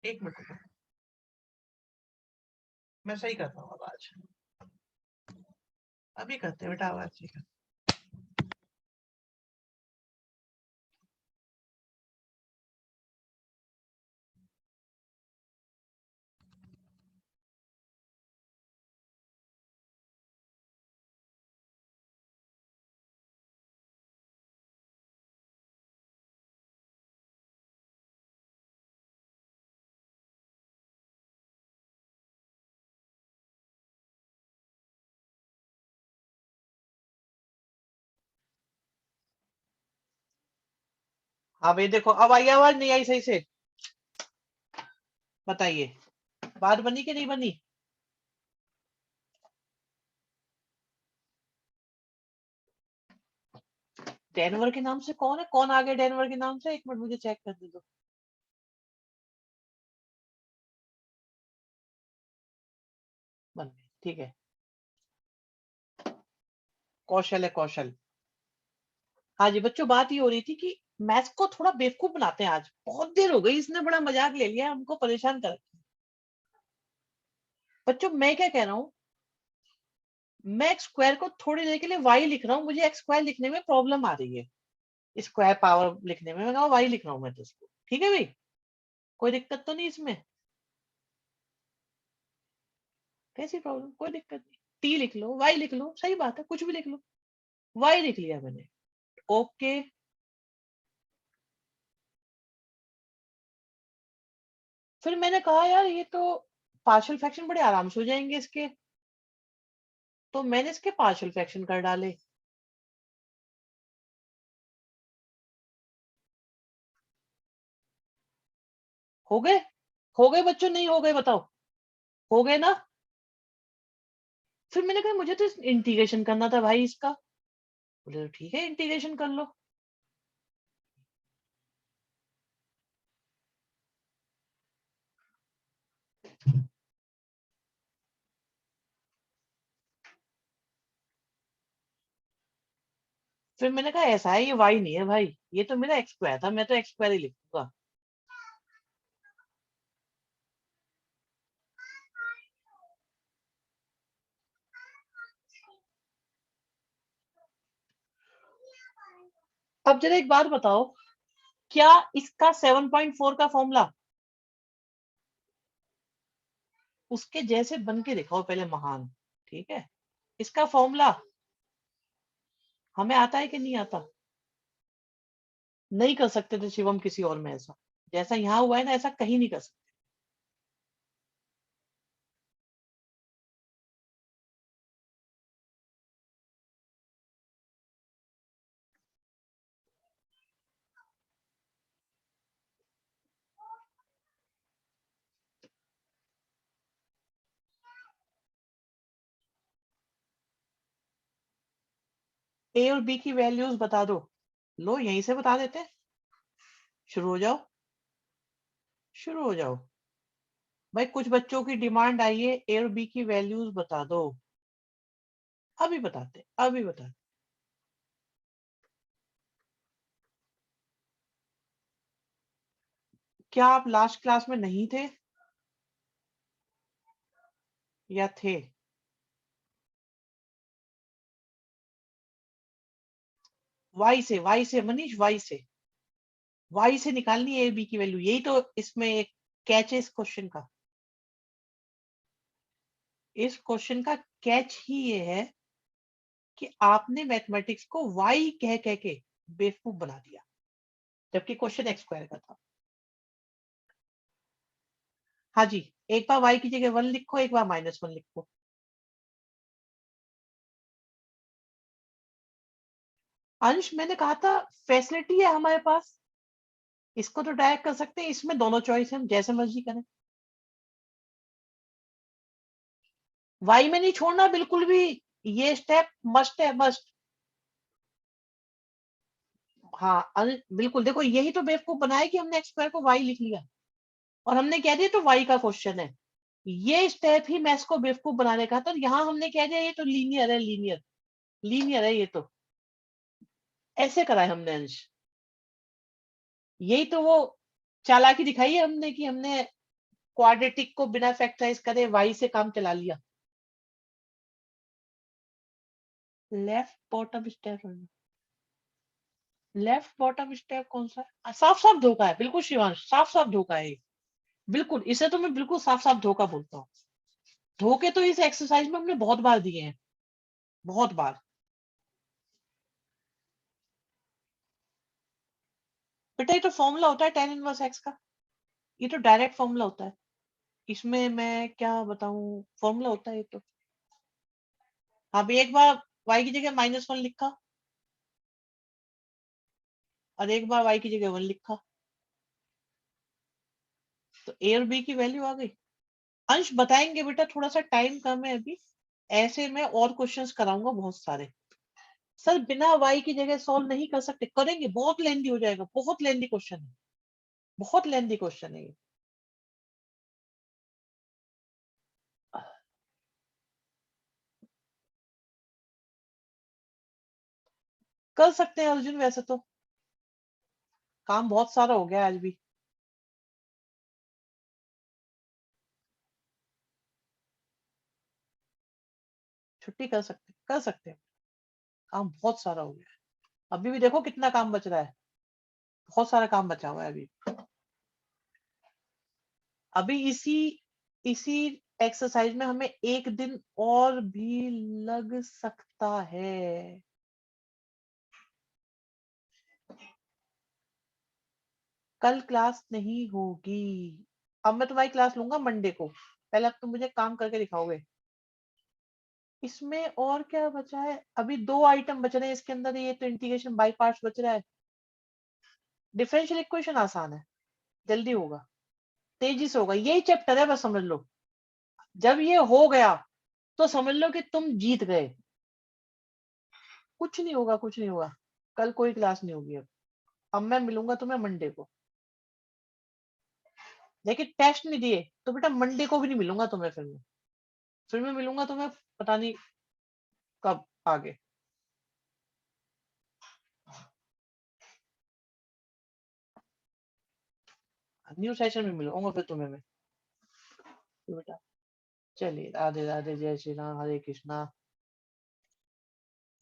एक मिनट रुको, मैं सही करता हूँ आवाज। अभी करते हैं बेटा, आवाज ठीक है। हाँ भाई देखो, अब आई आवाज, नहीं आई सही से? बताइए, बात बनी कि नहीं बनी? डेनवर के नाम से कौन है, कौन आ गया डेनवर के नाम से? एक मिनट मुझे चेक कर दे दो। बन गई, ठीक है। कौशल है, कौशल। हाँ जी बच्चों, बात ये हो रही थी कि मैथ्स को थोड़ा बेवकूफ बनाते हैं, आज बहुत देर हो गई, इसने बड़ा मजाक ले लिया, हमको परेशान कर। बच्चों मैं क्या कह रहा हूँ, मैं एक्स स्क्वायर को थोड़ी देर के लिए वाई लिख रहा हूँ, मुझे एक्स स्क्वायर लिखने में प्रॉब्लम आ रही है, स्क्वायर पावर लिखने में, मैं कहा वाई लिख रहा हूँ मैं तो इसको, ठीक है भाई, कोई दिक्कत तो नहीं इसमें, कैसी प्रॉब्लम, कोई दिक्कत नहीं, टी लिख लो, वाई लिख लो, सही बात है, कुछ भी लिख लो, वाई लिख लिया मैंने, ओके। फिर मैंने कहा यार ये तो पार्शियल फ्रैक्शन बड़े आराम से हो जाएंगे इसके, तो मैंने इसके पार्शियल फ्रैक्शन कर डाले। हो गए, हो गए बच्चों, नहीं हो गए बताओ, हो गए ना। फिर मैंने कहा मुझे तो इंटीग्रेशन करना था भाई इसका, बोले तो ठीक है इंटीग्रेशन कर लो। फिर मैंने कहा ऐसा है, ये वाई नहीं है भाई, ये तो मेरा एक्स स्क्वायर था, मैं तो एक्स स्क्वायर ही लिखूंगा। अब जरा एक बात बताओ, क्या इसका 7.4 का फॉर्मूला उसके जैसे बन के दिखाओ पहले महान, ठीक है, इसका फॉर्मूला हमें आता है कि नहीं आता? नहीं कर सकते थे शिवम किसी और में ऐसा, जैसा यहाँ हुआ है ना ऐसा कहीं नहीं कर सकते। ए और बी की वैल्यूज बता दो, लो यहीं से बता देते हैं, शुरू हो जाओ, शुरू हो जाओ। भाई कुछ बच्चों की डिमांड आई है ए और बी की वैल्यूज बता दो, अभी बताते, अभी बताते। क्या आप लास्ट क्लास में नहीं थे या थे? वाई से मनीष, वाई से निकालनी है ए बी की वैल्यू, यही तो इसमें एक कैच है इस क्वेश्चन का, इस क्वेश्चन का कैच ही ये है कि आपने मैथमेटिक्स को वाई कह कह के बेवकूफ बना दिया, जबकि क्वेश्चन एक्स स्क्वायर का था। हाँ जी, एक बार वाई की जगह 1 लिखो, एक बार -1 लिखो। अंश मैंने कहा था फैसिलिटी है हमारे पास, इसको तो डायरेक्ट कर सकते हैं, इसमें दोनों चॉइस है, हम जैसे मर्जी करें। वाई में नहीं छोड़ना बिल्कुल भी, ये स्टेप मस्ट है, मस्ट। हाँ बिल्कुल, देखो यही तो बेवकूफ बनाया कि हमने एक्स स्क्वायर को वाई लिख लिया और हमने कह दिया तो वाई का क्वेश्चन है, ये स्टेप ही मैथ्स को बेवकूफ बनाने का था, और यहाँ हमने कह दिया ये तो लीनियर है, लीनियर, लीनियर है ये तो, ऐसे करा है हमने अंश, यही तो वो चालाकी दिखाई है हमने कि हमने क्वाड्रेटिक को बिना फैक्टराइज करे वाई से काम चला लिया। Left bottom step, left bottom step कौन सा है? साफ साफ धोखा है, बिल्कुल शिवांश, साफ साफ धोखा है ये। बिल्कुल, इसे तो मैं बिल्कुल साफ साफ धोखा बोलता हूँ। धोखे तो इस एक्सरसाइज में हमने बहुत बार दिए हैं, बहुत बार। बेटा ये तो फॉर्मूला होता है tan इनवर्स एक्स का, ये तो डायरेक्ट फॉर्मूला होता है, इसमें मैं क्या बताऊं, फॉर्मूला होता है ये तो। अभी एक बार y की जगह -1 लिखा और एक बार y की जगह 1 लिखा, तो a और b की वैल्यू आ गई। अंश बताएंगे बेटा, थोड़ा सा टाइम कम है अभी, ऐसे में और क्वेश्चंस कराऊंगा बहुत सारे। सर बिना y की जगह सॉल्व नहीं कर सकते, करेंगे, बहुत लेंदी हो जाएगा, बहुत लेंदी क्वेश्चन है, बहुत लेंदी क्वेश्चन है ये। कर सकते हैं अर्जुन, वैसे तो काम बहुत सारा हो गया आज भी। छुट्टी कर सकते हैं। काम बहुत सारा हो गया है। अभी भी देखो कितना काम बच रहा है, बहुत सारा काम बचा हुआ है अभी। अभी इसी इसी एक्सरसाइज में हमें एक दिन और भी लग सकता है। कल क्लास नहीं होगी। अब मैं तुम्हारी क्लास लूंगा मंडे को। पहले अब तुम मुझे काम करके दिखाओगे। इसमें और क्या बचा है, अभी 2 आइटम बच रहे हैं इसके अंदर। ये तो इंटीग्रेशन बाय पार्ट्स बच रहा है। डिफरेंशियल इक्वेशन आसान है, जल्दी होगा, तेजी से होगा। यही चैप्टर है, बस समझ लो। जब ये हो गया तो समझ लो कि तुम जीत गए। कुछ नहीं होगा, कुछ नहीं होगा। कल कोई क्लास नहीं होगी। अब मैं मिलूंगा तुम्हें मंडे को। लेकिन टेस्ट नहीं दिए तो बेटा मंडे को भी नहीं मिलूंगा तुम्हें। फिर मैं मिलूंगा तुम्हें पता नहीं कब आगे। न्यू सेशन में मिलूंगा फिर तुम्हें मैं। तो बेटा चलिए, राधे राधे, जय श्री राम, हरे कृष्णा।